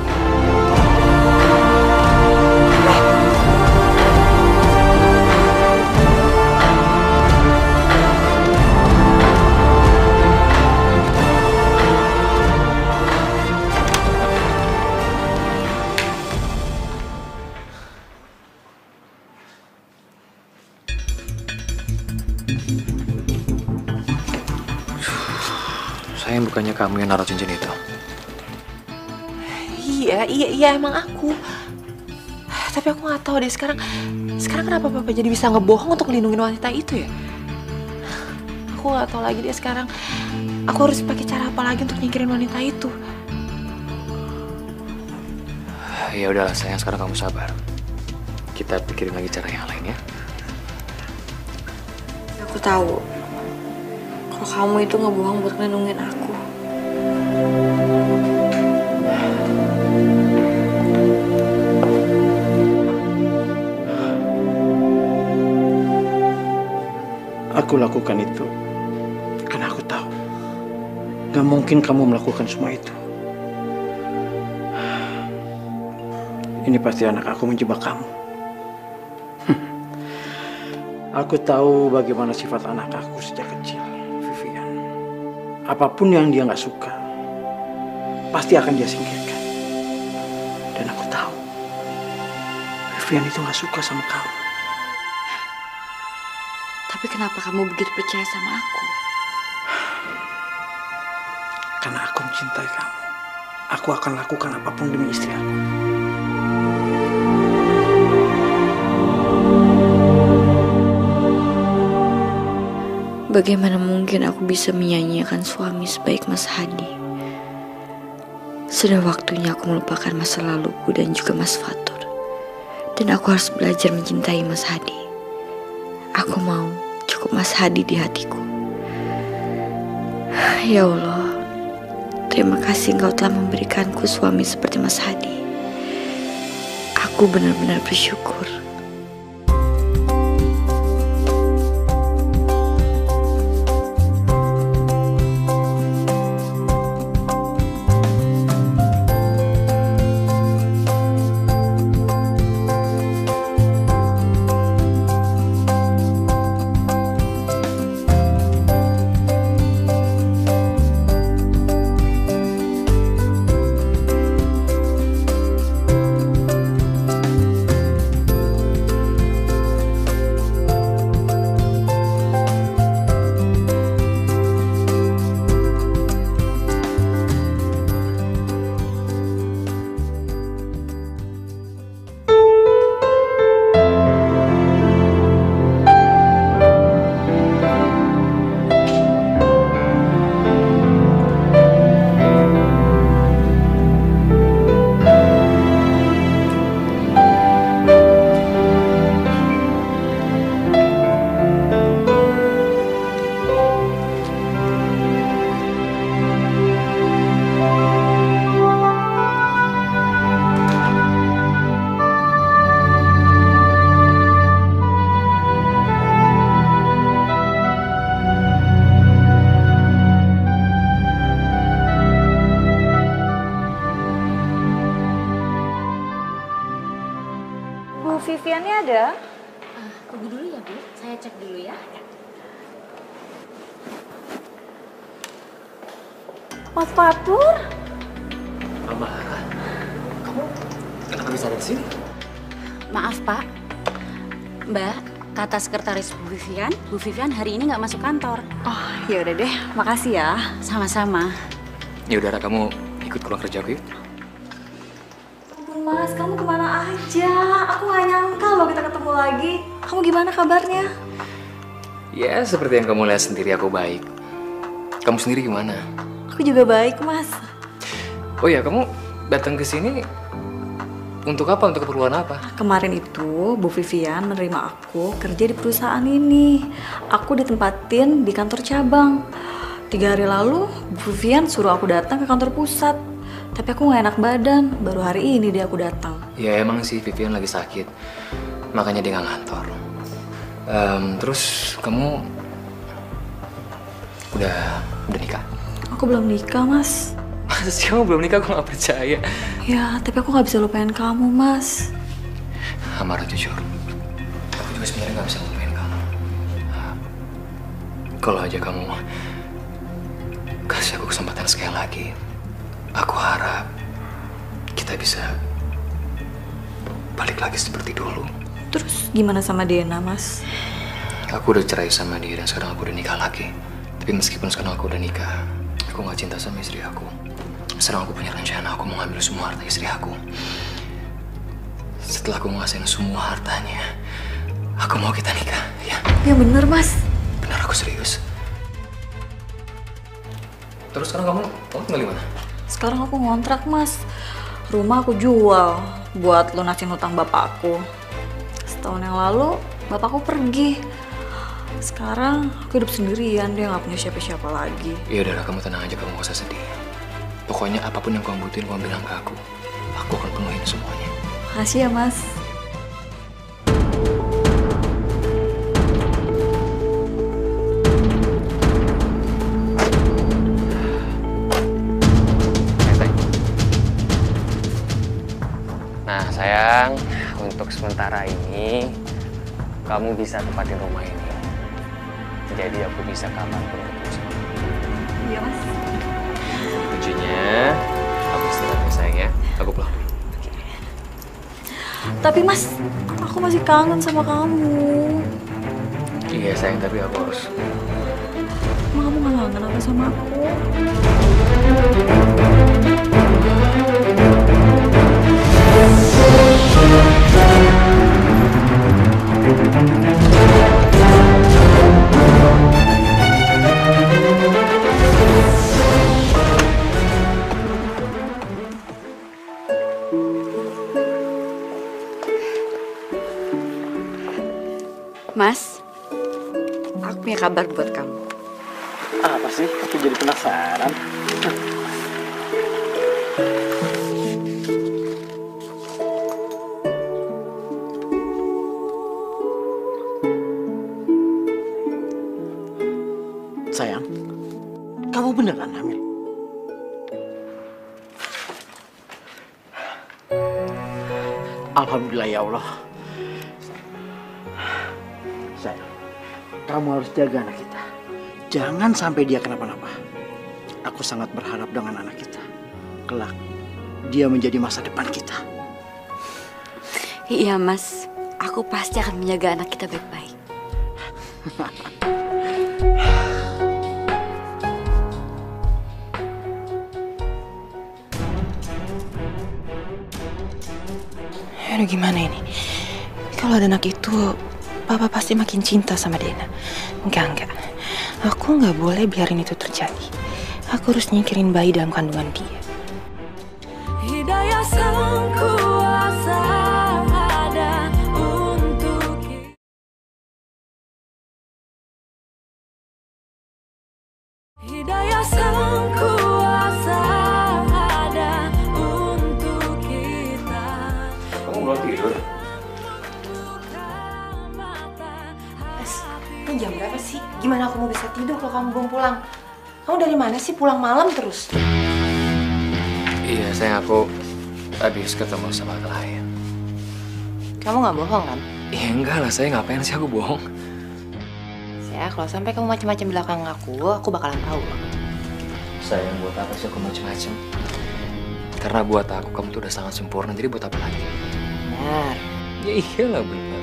Sayang, bukannya kamu yang naruh cincin itu? Iya emang aku. Tapi aku nggak tahu deh sekarang kenapa papa jadi bisa ngebohong untuk melindungi wanita itu ya? Aku nggak tahu lagi deh sekarang. Aku harus pakai cara apa lagi untuk nyingkirin wanita itu? Ya udahlah sayang, sekarang kamu sabar. Kita pikirin lagi cara yang lain ya. Aku tahu kalau kamu itu ngebohong buat ngelindungin aku. Aku lakukan itu karena aku tahu gak mungkin kamu melakukan semua itu. Ini pasti anak aku menjebak kamu. Aku tahu bagaimana sifat anak aku sejak kecil, Vivian. Apapun yang dia nggak suka, pasti akan dia singkirkan. Dan aku tahu, Vivian itu nggak suka sama kamu. Tapi kenapa kamu begitu percaya sama aku? Karena aku mencintai kamu. Aku akan lakukan apapun demi istri aku. Bagaimana mungkin aku bisa menyanyiakan suami sebaik Mas Hadi? Sudah waktunya aku melupakan masa laluku dan juga Mas Fatur. Dan aku harus belajar mencintai Mas Hadi. Aku mau cukup Mas Hadi di hatiku. Ya Allah, terima kasih Engkau telah memberikanku suami seperti Mas Hadi. Aku benar-benar bersyukur. ya. Tunggu dulu ya, Bu. Saya cek dulu ya. Mas Fatur. Mama, kamu kenapa bisa ada di sini? Maaf Pak, Mbak, kata sekretaris Bu Vivian hari ini nggak masuk kantor. Oh, ya udah deh, makasih ya. Sama-sama. Ya udah, kamu ikut pulang kerja aku yuk. Ampun Mas, kamu kemana aja? Aku gak nyangka loh kita ketemu lagi. Kamu gimana kabarnya? Ya, seperti yang kamu lihat sendiri, aku baik. Kamu sendiri gimana? Aku juga baik, Mas. Oh ya, kamu datang ke sini untuk apa? Untuk keperluan apa? Kemarin itu Bu Vivian menerima aku kerja di perusahaan ini. Aku ditempatin di kantor cabang. 3 hari lalu Bu Vivian suruh aku datang ke kantor pusat. Tapi aku gak enak badan, baru hari ini dia aku datang. Ya emang sih Vivian lagi sakit, makanya dia nggak ngantor. Terus kamu udah nikah? Aku belum nikah, Mas. Masa sih kamu belum nikah? Aku nggak percaya. Ya, tapi aku gak bisa lupain kamu, Mas. Amara, jujur, aku juga sebenarnya nggak bisa lupain kamu. Kalau aja kamu kasih aku kesempatan sekali lagi, aku harap kita bisa balik lagi seperti dulu. Terus gimana sama Dena, Mas? Aku udah cerai sama dia dan sekarang aku udah nikah lagi. Tapi meskipun sekarang aku udah nikah, aku gak cinta sama istri aku. Sekarang aku punya rencana, aku mau ngambil semua harta istri aku. Setelah aku ngasihin semua hartanya, aku mau kita nikah, ya? Ya bener, Mas. Bener, aku serius. Terus sekarang kamu tinggal di mana? Sekarang aku ngontrak, Mas. Rumah aku jual buat lunasin hutang bapakku. Setahun yang lalu, bapakku pergi. Sekarang aku hidup sendirian, dia nggak punya siapa-siapa lagi. Ya udah, kamu tenang aja, kamu gak usah sedih. Pokoknya apapun yang kamu butuhin, kamu bilang ke aku. Aku akan penuhin semuanya. Makasih ya, Mas. Nah sayang, untuk sementara ini kamu bisa tempatin rumah ini. Jadi aku bisa kapanpun ketemu sama kamu. Iya, Mas. Kuncinya, kamu istirahat ya sayang ya. Aku pulang dulu. Tapi Mas, aku masih kangen sama kamu. Iya sayang, tapi aku harus. Emang kamu gak kangen apa sama aku? Mas, Aku punya kabar buat kamu. Apa sih? Aku jadi penasaran. Sayang, kamu beneran hamil? Alhamdulillah ya Allah. Sayang, kamu harus jaga anak kita. Jangan sampai dia kenapa-napa. Aku sangat berharap dengan anak kita. Kelak, dia menjadi masa depan kita. Iya Mas, aku pasti akan menjaga anak kita baik-baik. Aduh, gimana ini? Kalau ada anak itu, Papa pasti makin cinta sama Dena. Enggak. Aku nggak boleh biarin itu terjadi. Aku harus nyingkirin bayi dalam kandungan dia. Hidayah sang kuasa ada untuk kita. Hidayah sang kuasa ada untuk kita. Kamu belum tidur? Ini jam berapa sih? Gimana aku mau bisa tidur kalau kamu belum pulang? Kamu dari mana sih pulang malam terus? Iya sayang, aku habis ketemu sama klien. Kamu nggak bohong kan? Ya enggak lah, saya ngapain sih aku bohong? Ya, kalau sampai kamu macam-macam belakang aku bakalan tahu loh. Sayang, buat apa sih aku macem-macem? Karena buat aku kamu tuh udah sangat sempurna, jadi buat apa lagi? Benar. Ya iyalah benar.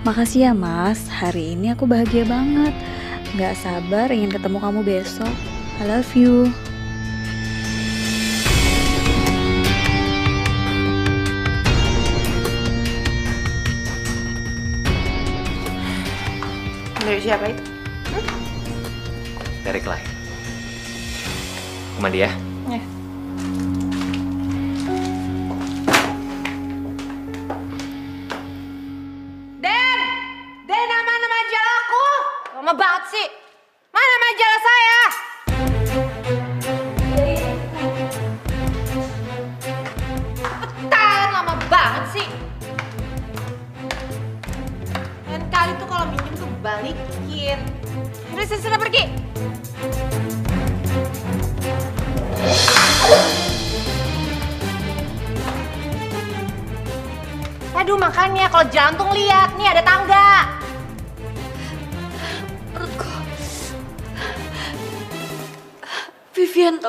Makasih ya Mas, hari ini aku bahagia banget. Gak sabar ingin ketemu kamu besok. I love you. Dari siapa itu? Dari klien. Aku mandi ya? Ya. Den, mana majalah aku? Lama banget sih. Mana majalah saya? Cepetan, lama banget sih. Dan kali tuh kalau minjem tuh balikin. Udah sana pergi. Aduh, makanya kalau jantung lihat nih ada tangga. Perutku. Vivian,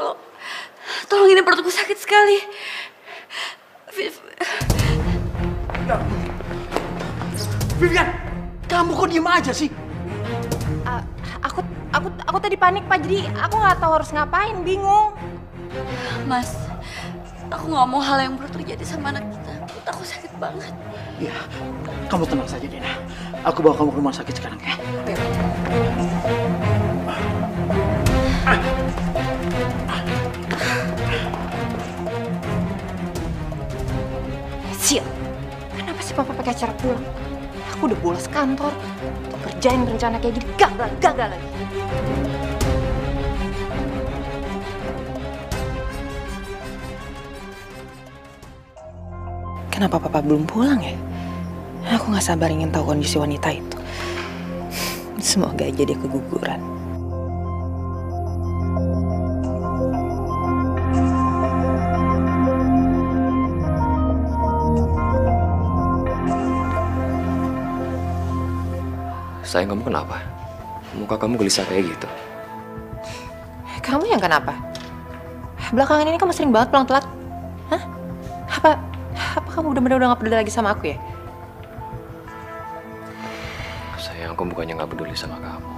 tolong ini perutku sakit sekali. Vivian, kamu kok diem aja sih? Aku tadi panik Pak, jadi aku nggak tahu harus ngapain, bingung. Mas, aku nggak mau hal yang buruk terjadi sama anak kita. Perut aku sakit banget. Ya, kamu tenang saja Dena. Aku bawa kamu ke rumah sakit sekarang ya. Sil, kenapa sih Papa pakai acara pulang? Aku udah bolos kantor, untuk kerjain rencana kayak gini gagal lagi. Kenapa Papa belum pulang ya? Aku nggak sabar ingin tahu kondisi wanita itu. Semoga aja dia keguguran. Sayang, kamu kenapa? Muka kamu gelisah kayak gitu. Kamu yang kenapa? Belakangan ini kamu sering banget pulang telat. Hah? Apa kamu bener-bener udah gak peduli lagi sama aku ya? Sayang, aku bukannya gak peduli sama kamu.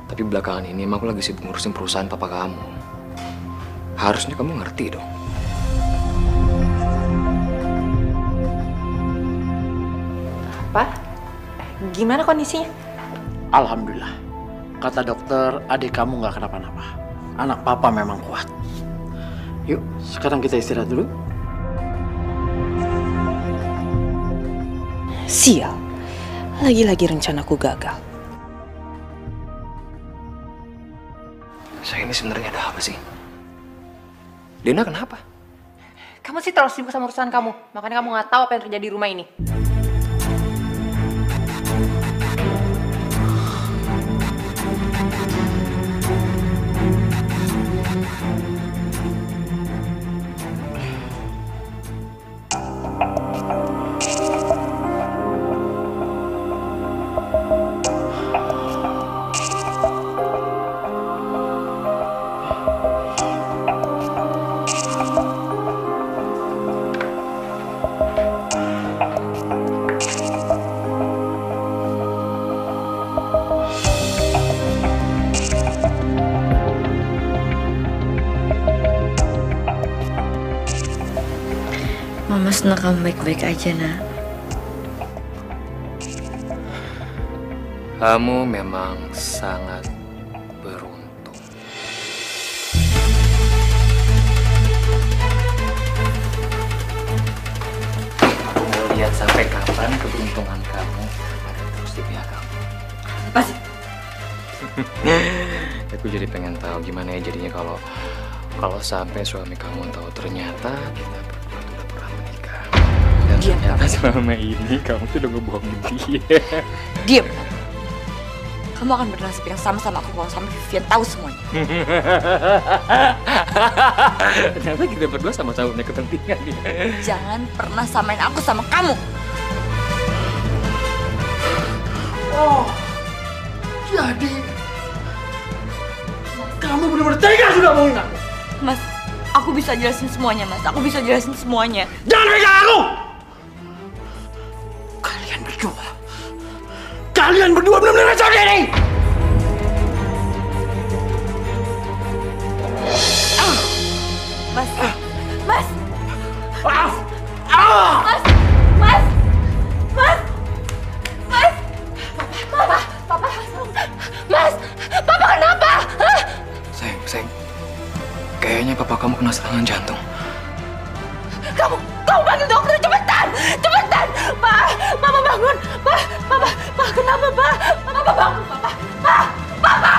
Tapi belakangan ini emang aku lagi sibuk ngurusin perusahaan papa kamu. Harusnya kamu ngerti dong. Apa? Gimana kondisinya? Alhamdulillah. Kata dokter, adik kamu nggak kenapa-napa. Anak papa memang kuat. Yuk, sekarang kita istirahat dulu. Sial, lagi-lagi rencanaku gagal. Saya ini sebenarnya ada apa sih? Dena kenapa? Kamu sih terlalu sibuk sama urusan kamu, makanya kamu nggak tahu apa yang terjadi di rumah ini. Mama senang kamu baik-baik aja, nak. Kamu memang sangat beruntung. Aku mau lihat sampai kapan keberuntungan kamu ada terus di pihak kamu. Apa sih? Aku jadi pengen tahu gimana ya jadinya kalau sampai suami kamu tahu ternyata kita berdua tuh udah pernah menikah. Dan ternyata selama ini kamu tuh udah ngebohongin dia. Diam. kamu akan bernasib yang sama aku kalau sampai Vivian tahu semuanya. Ternyata kita berdua sama-sama punya kepentingan nih. Jangan pernah samain aku sama kamu. Oh, jadi kamu benar-benar tega sudah bohongin aku. Mas, aku bisa jelasin semuanya, Mas. Aku bisa jelasin semuanya. Jangan pegang aku! Kalian berdua benar-benar kacau diri! Mas, Mas! Mas! Mas! Mas! Mas! Mas! Papa! Papa! Mas! Papa kenapa? Hah? Sayang. Kayaknya papa kamu kena serangan jantung. Kamu panggil dokter cepetan! Cepetan! Pak! Papa bangun! Pak! Pak kenapa, Pak? Papa bangun, Papa! Pak! Papa!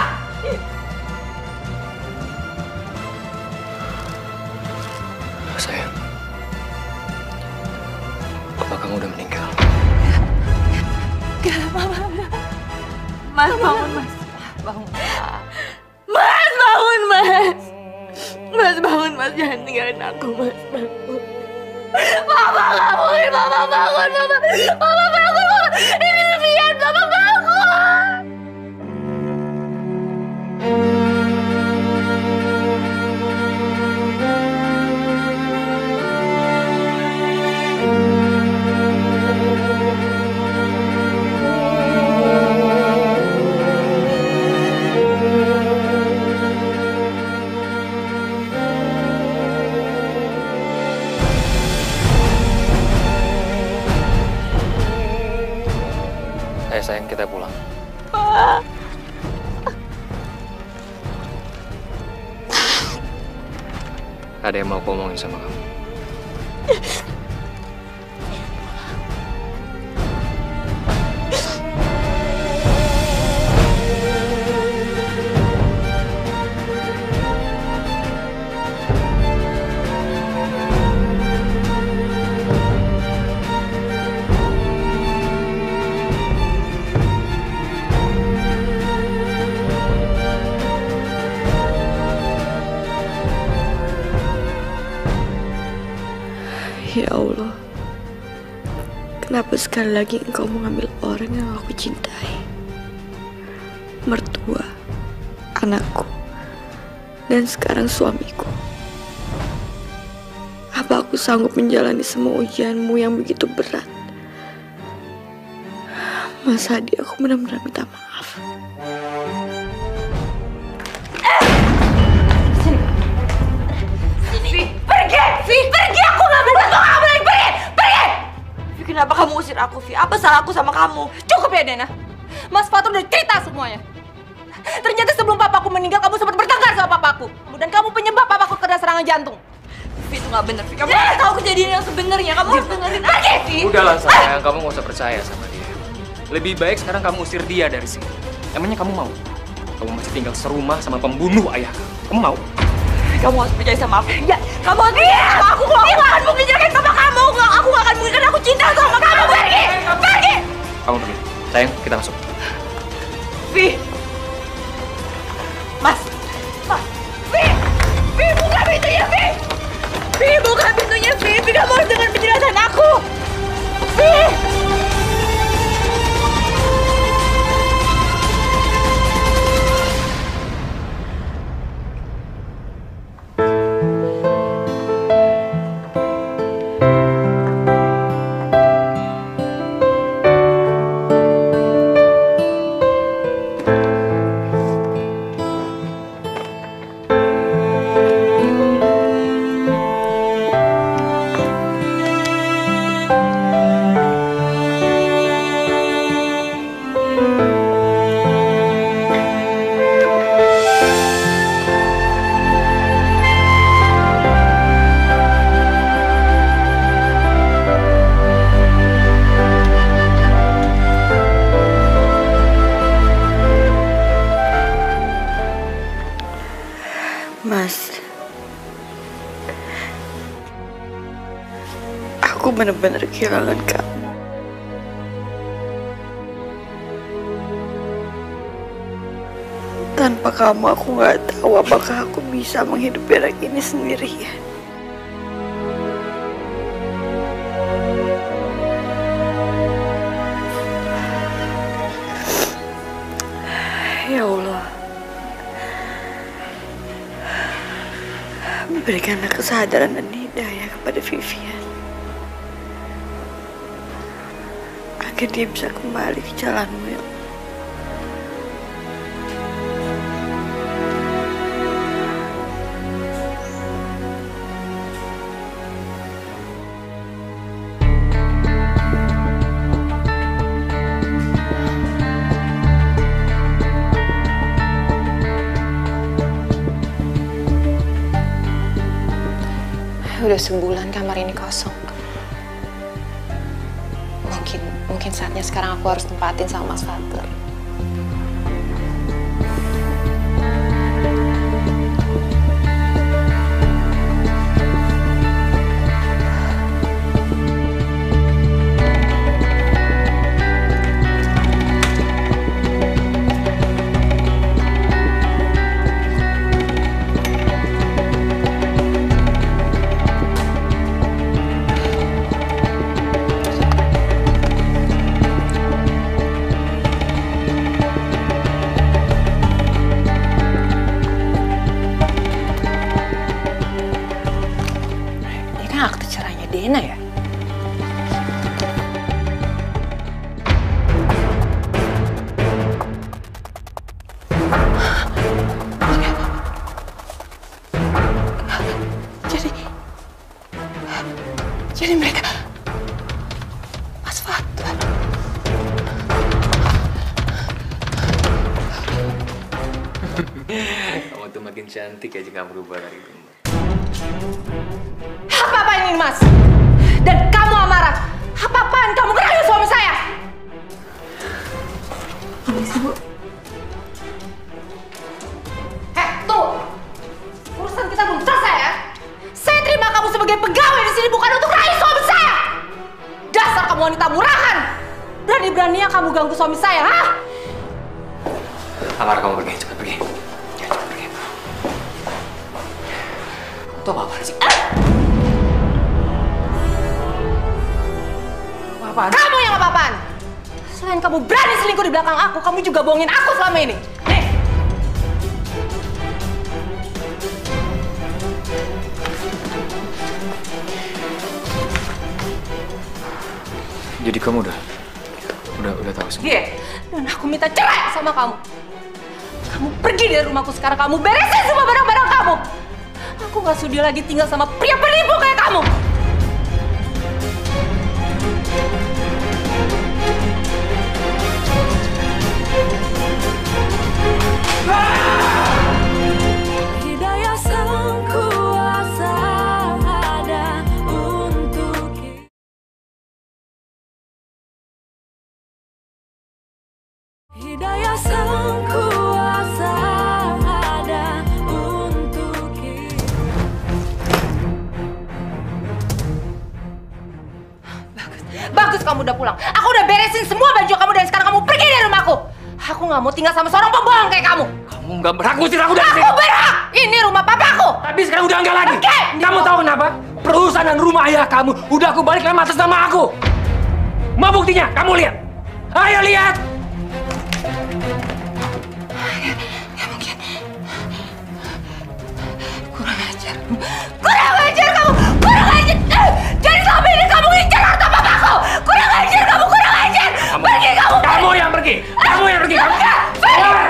Sayang, papa kamu udah meninggal. Mas, bangun, Mas. Bangun, Pak. Mas, bangun, Mas. Mas, bangun, Mas. Jangan tinggalin aku, Mas. Bangun. Papa bangun, Papa bangun, Papa. Papa bangun, Papa. Ini Vivian, Papa bangun. Sayang, kita pulang. Pak. Ada yang mau aku omongin sama kamu. Ya Allah, kenapa sekali lagi engkau mengambil orang yang aku cintai? Mertua, anakku, dan sekarang suamiku. Apa aku sanggup menjalani semua ujianmu yang begitu berat? Mas Hadi, aku benar-benar minta maaf. Pergi! Aku gak bisa sama kamu lagi! Pergi! Vi, kenapa kamu usir aku, Vi? Apa salahku sama kamu? Cukup ya, Dena. Mas Fatur udah cerita semuanya. Ternyata sebelum papaku meninggal, kamu sempat bertengkar sama papaku. Dan kamu penyebab papaku kena serangan jantung. Vi, itu gak bener, Vi. Kamu harus tahu kejadian yang sebenarnya. Kamu harus dengerin aku, Vi. Udahlah sayang, kamu gak usah percaya sama dia. Lebih baik sekarang kamu usir dia dari sini. Emangnya kamu mau? Kamu masih tinggal serumah sama pembunuh ayah kamu. Kamu mau? Kamu harus percaya sama aku. Ya, kamu harus percaya sama aku. Kalau aku akan mungkin jagain papa kamu. Aku gak akan mungkin, karena aku cinta sama kamu. Pergi! Pergi! Kamu pergi. Sayang, kita masuk. Vi! Mas! Vi! Vi, buka pintunya, Vi! Vi, buka pintunya, Vi! Vi, kamu harus dengar penjelasan aku! Vi! Mas, aku benar-benar kehilangan kamu. Tanpa kamu aku nggak tahu apakah aku bisa menghidupi anak ini sendirian. Ya Allah, berikanlah kesadaran dan hidayah kepada Vivian agar dia bisa kembali ke jalanmu ya Allah. Udah sebulan kamar ini kosong. Mungkin saatnya sekarang aku harus tempatin sama Mas Fatur. Dena ya? Jadi mereka Mas Fatur. Kamu tuh makin cantik aja nggak berubah dari dulu. Apa ini Mas? Dan kamu amarah? Apa-apaan kamu ngerayu suami saya? Permisi, Bu. Tuh! Urusan kita belum selesai ya? Saya terima kamu sebagai pegawai di sini bukan untuk rayu suami saya! Dasar kamu wanita murahan! Berani-beraninya kamu ganggu suami saya, ha? Amar, kamu pergi, cepat pergi. Ya, cepat pergi. Kamu tuh apa-apaan sih? Apaan? Kamu yang apa-apaan? Selain kamu berani selingkuh di belakang aku, kamu juga bohongin aku selama ini. Nih. Jadi kamu udah tahu semua? Iya. Dan aku minta cerai sama kamu. Kamu pergi dari rumahku sekarang, kamu beresin semua barang-barang kamu. Aku gak sudi lagi tinggal sama pria penipu kayak kamu. Hidayah sang kuasa ada untuk kita. Hidayah sang kuasa ada untuk kita. Bagus kamu udah pulang. Aku udah beresin semua baju kamu dan sekarang kamu pergi dari rumahku. Aku nggak mau tinggal sama seorang pembohong kayak kamu. Kamu nggak berhak ngusir aku dari sini. Aku berhak. Ini rumah papaku. Tapi sekarang udah enggak lagi. Oke. Kamu tahu kenapa? Perusahaan dan rumah ayah kamu udah aku balik lagi atas nama aku. Mau buktinya? Kamu lihat. Ayo lihat. Nggak mungkin. Kurang ajar. Kurang ajar kamu. Kurang ajar. Jadi selama ini kamu ngincar harta papaku. Kurang ajar kamu. Kurang ajar. Pergi kamu. Kamu yang pergi. Kamu yang pergi. Kamu keluar.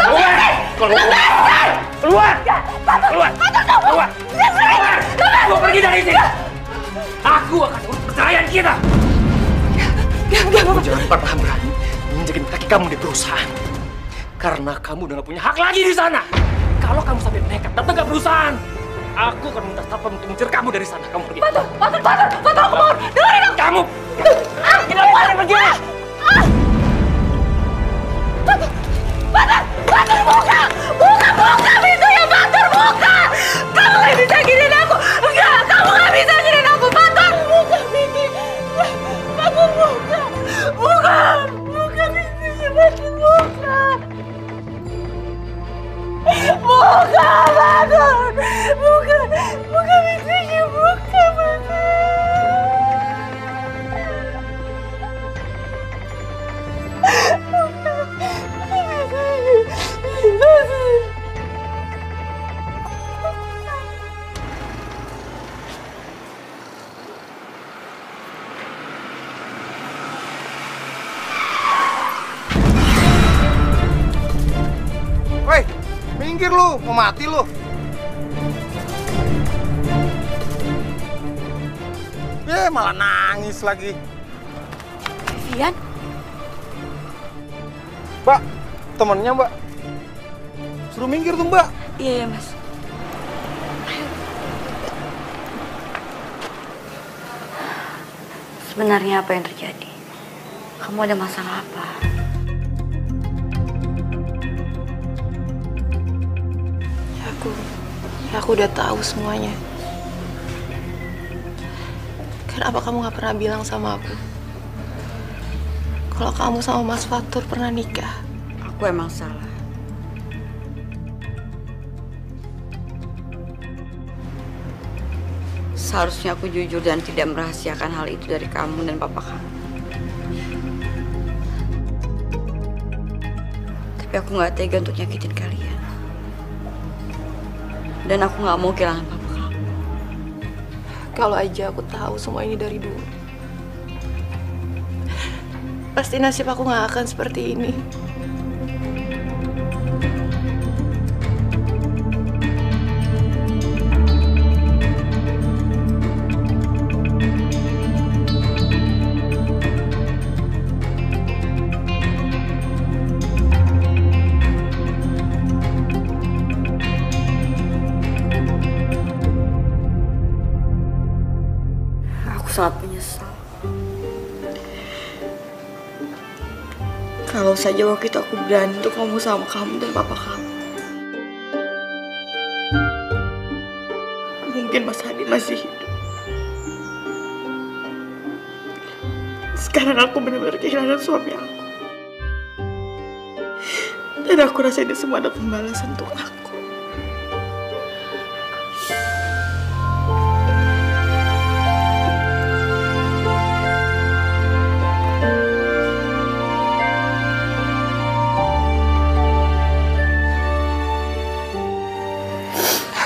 Keluar. Keluar. Keluar. Keluar. Keluar. Keluar. Kamu pergi dari sini. Aku akan urus perceraian kita. Kamu jangan pernah berani menginjakin kaki kamu di perusahaan. Karena kamu udah gak punya hak lagi di sana. Kalau kamu sampai nekat datang ke perusahaan, aku akan minta satpam untuk mengusir kamu dari sana. Kamu pergi. Fatur, aku mohon. Dengerin aku. Kamu. Kita boleh pergi. Fatur, buka! Buka pintunya, Fatur, buka! Kamu gak bisa giniin aku! Enggak, kamu gak bisa giniin aku, Fatur! Buka pintunya! Fatur, buka! Buka pintunya, Fatur, buka! Minggir lu, mau mati lu. Malah nangis lagi. Vivian? Mbak, temennya Mbak. Suruh minggir tuh Mbak. Iya, Mas. Sebenarnya apa yang terjadi? Kamu ada masalah apa? Aku udah tahu semuanya. Kenapa kamu gak pernah bilang sama aku kalau kamu sama Mas Fatur pernah nikah? Aku emang salah. Seharusnya aku jujur dan tidak merahasiakan hal itu dari kamu dan papa kamu. Tapi aku gak tega untuk nyakitin kalian. Dan aku gak mau kehilangan papa kamu. Kalau aja aku tahu semua ini dari dulu, pasti nasib aku gak akan seperti ini. Sangat menyesal. Kalau saja waktu itu aku berani untuk ngomong sama kamu dan papa kamu. Mungkin Mas Hadi masih hidup. Sekarang aku benar-benar kehilangan suami aku. Dan aku rasa ini semua ada pembalasan untuk aku.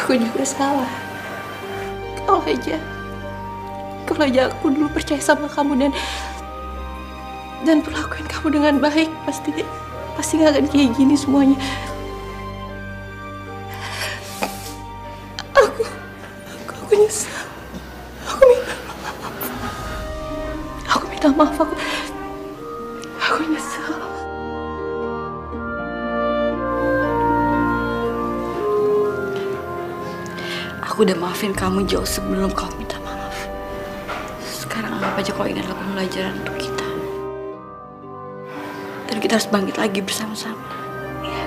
Aku juga salah. Kalau aja aku dulu percaya sama kamu dan perlakuin kamu dengan baik, pasti nggak akan kayak gini semuanya. Aku nyesal. Aku minta maaf. Aku nyesal. Aku udah maafin kamu jauh sebelum kamu minta maaf. Sekarang anggap aja kalau ini adalah pembelajaran untuk kita. Dan kita harus bangkit lagi bersama-sama. Ya.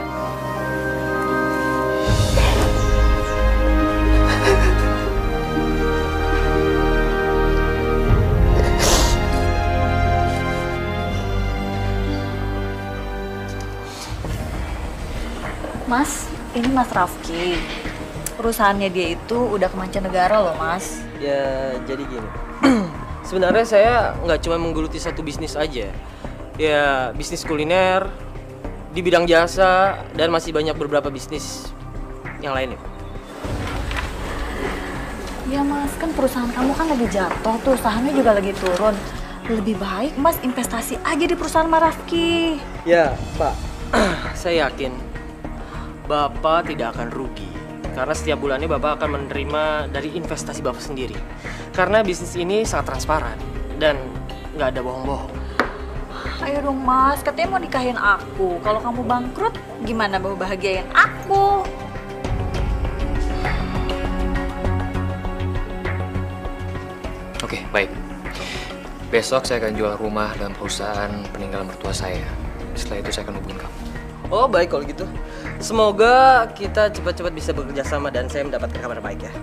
Mas, ini Mas Rafki. Perusahaannya dia itu udah ke mancanegara loh, Mas. Ya, jadi gini. Sebenarnya saya nggak cuma menggeluti satu bisnis aja. Ya, bisnis kuliner, di bidang jasa, dan masih banyak beberapa bisnis yang lainnya. Ya Mas, kan perusahaan kamu kan lagi jatuh tuh, sahamnya juga lagi turun. Lebih baik Mas investasi aja di perusahaan Mas Rafki. Ya, Pak. Saya yakin Bapak tidak akan rugi. Karena setiap bulannya Bapak akan menerima dari investasi Bapak sendiri. Karena bisnis ini sangat transparan dan nggak ada bohong-bohong. Ayo dong Mas, katanya mau nikahin aku. Kalau kamu bangkrut, gimana mau bahagiain aku? Oke, baik. Besok saya akan jual rumah dan perusahaan peninggalan mertua saya. Setelah itu saya akan hubungin kamu. Oh, baik kalau gitu. Semoga kita cepat-cepat bisa bekerja sama dan saya mendapatkan kabar baik ya.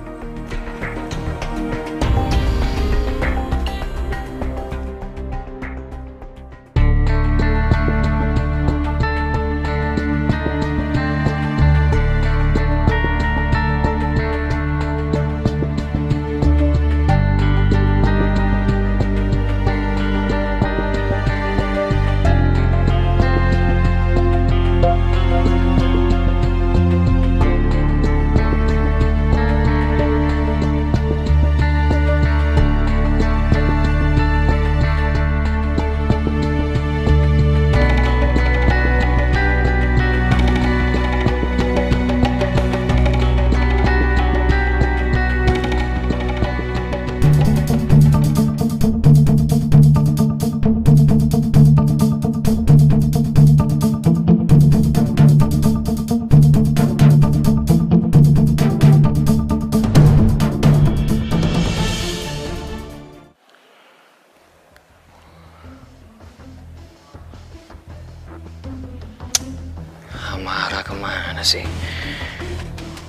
kemana sih?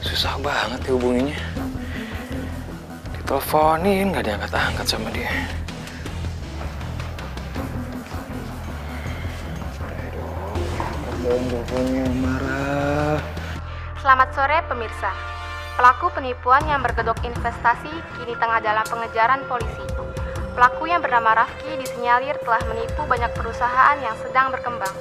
Susah banget dihubunginya. Diteleponin nggak diangkat-angkat sama dia. Teleponnya marah. Selamat sore pemirsa. Pelaku penipuan yang berkedok investasi kini tengah dalam pengejaran polisi. Pelaku yang bernama Rafki disinyalir telah menipu banyak perusahaan yang sedang berkembang.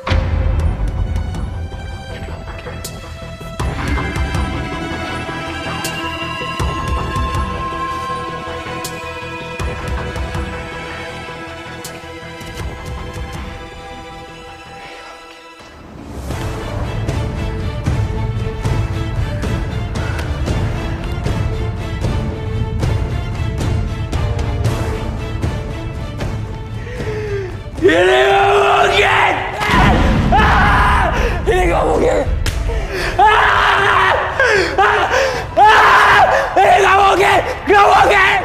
Ini gak mungkin! Ini gak mungkin! Ini gak mungkin! Gak mungkin!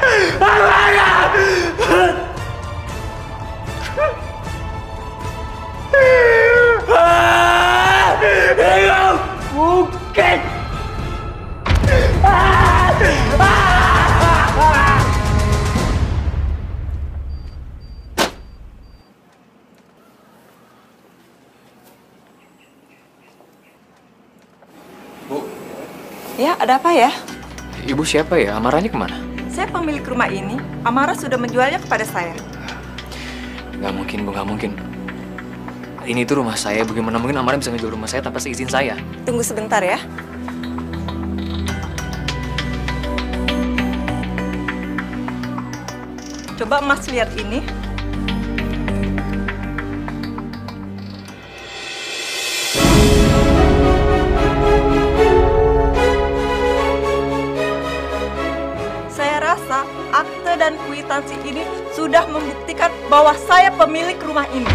Ini gak mungkin! Ya, ada apa ya? Ibu siapa ya? Amaranya kemana? Saya pemilik rumah ini. Amara sudah menjualnya kepada saya. Nggak mungkin, Bu, nggak mungkin. Ini tuh rumah saya, bagaimana mungkin Amara bisa ngejual rumah saya tanpa seizin saya? Tunggu sebentar ya. Coba Mas lihat ini. Akte dan kwitansi ini sudah membuktikan bahwa saya pemilik rumah ini.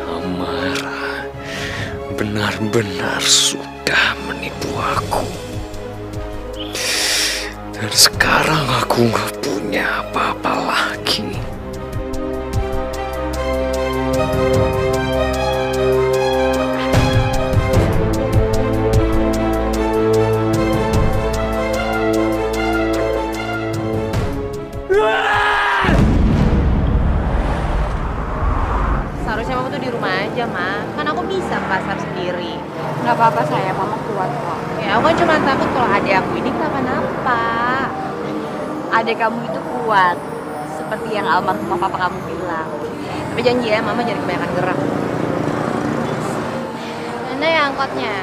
Amara benar-benar sudah menipu aku. Dan sekarang aku nggak punya apa-apa lagi. Seharusnya mama tuh di rumah aja, Ma. Kan aku bisa ke pasar sendiri. Nggak apa-apa saya, mama kuat kok. Ya, aku kan cuma takut kalau adik aku ini kenapa-napa. Adik kamu itu kuat, seperti yang almarhumah papa kamu bilang. Tapi janji ya, mama jangan kebanyakan gerak. Mana ya angkotnya?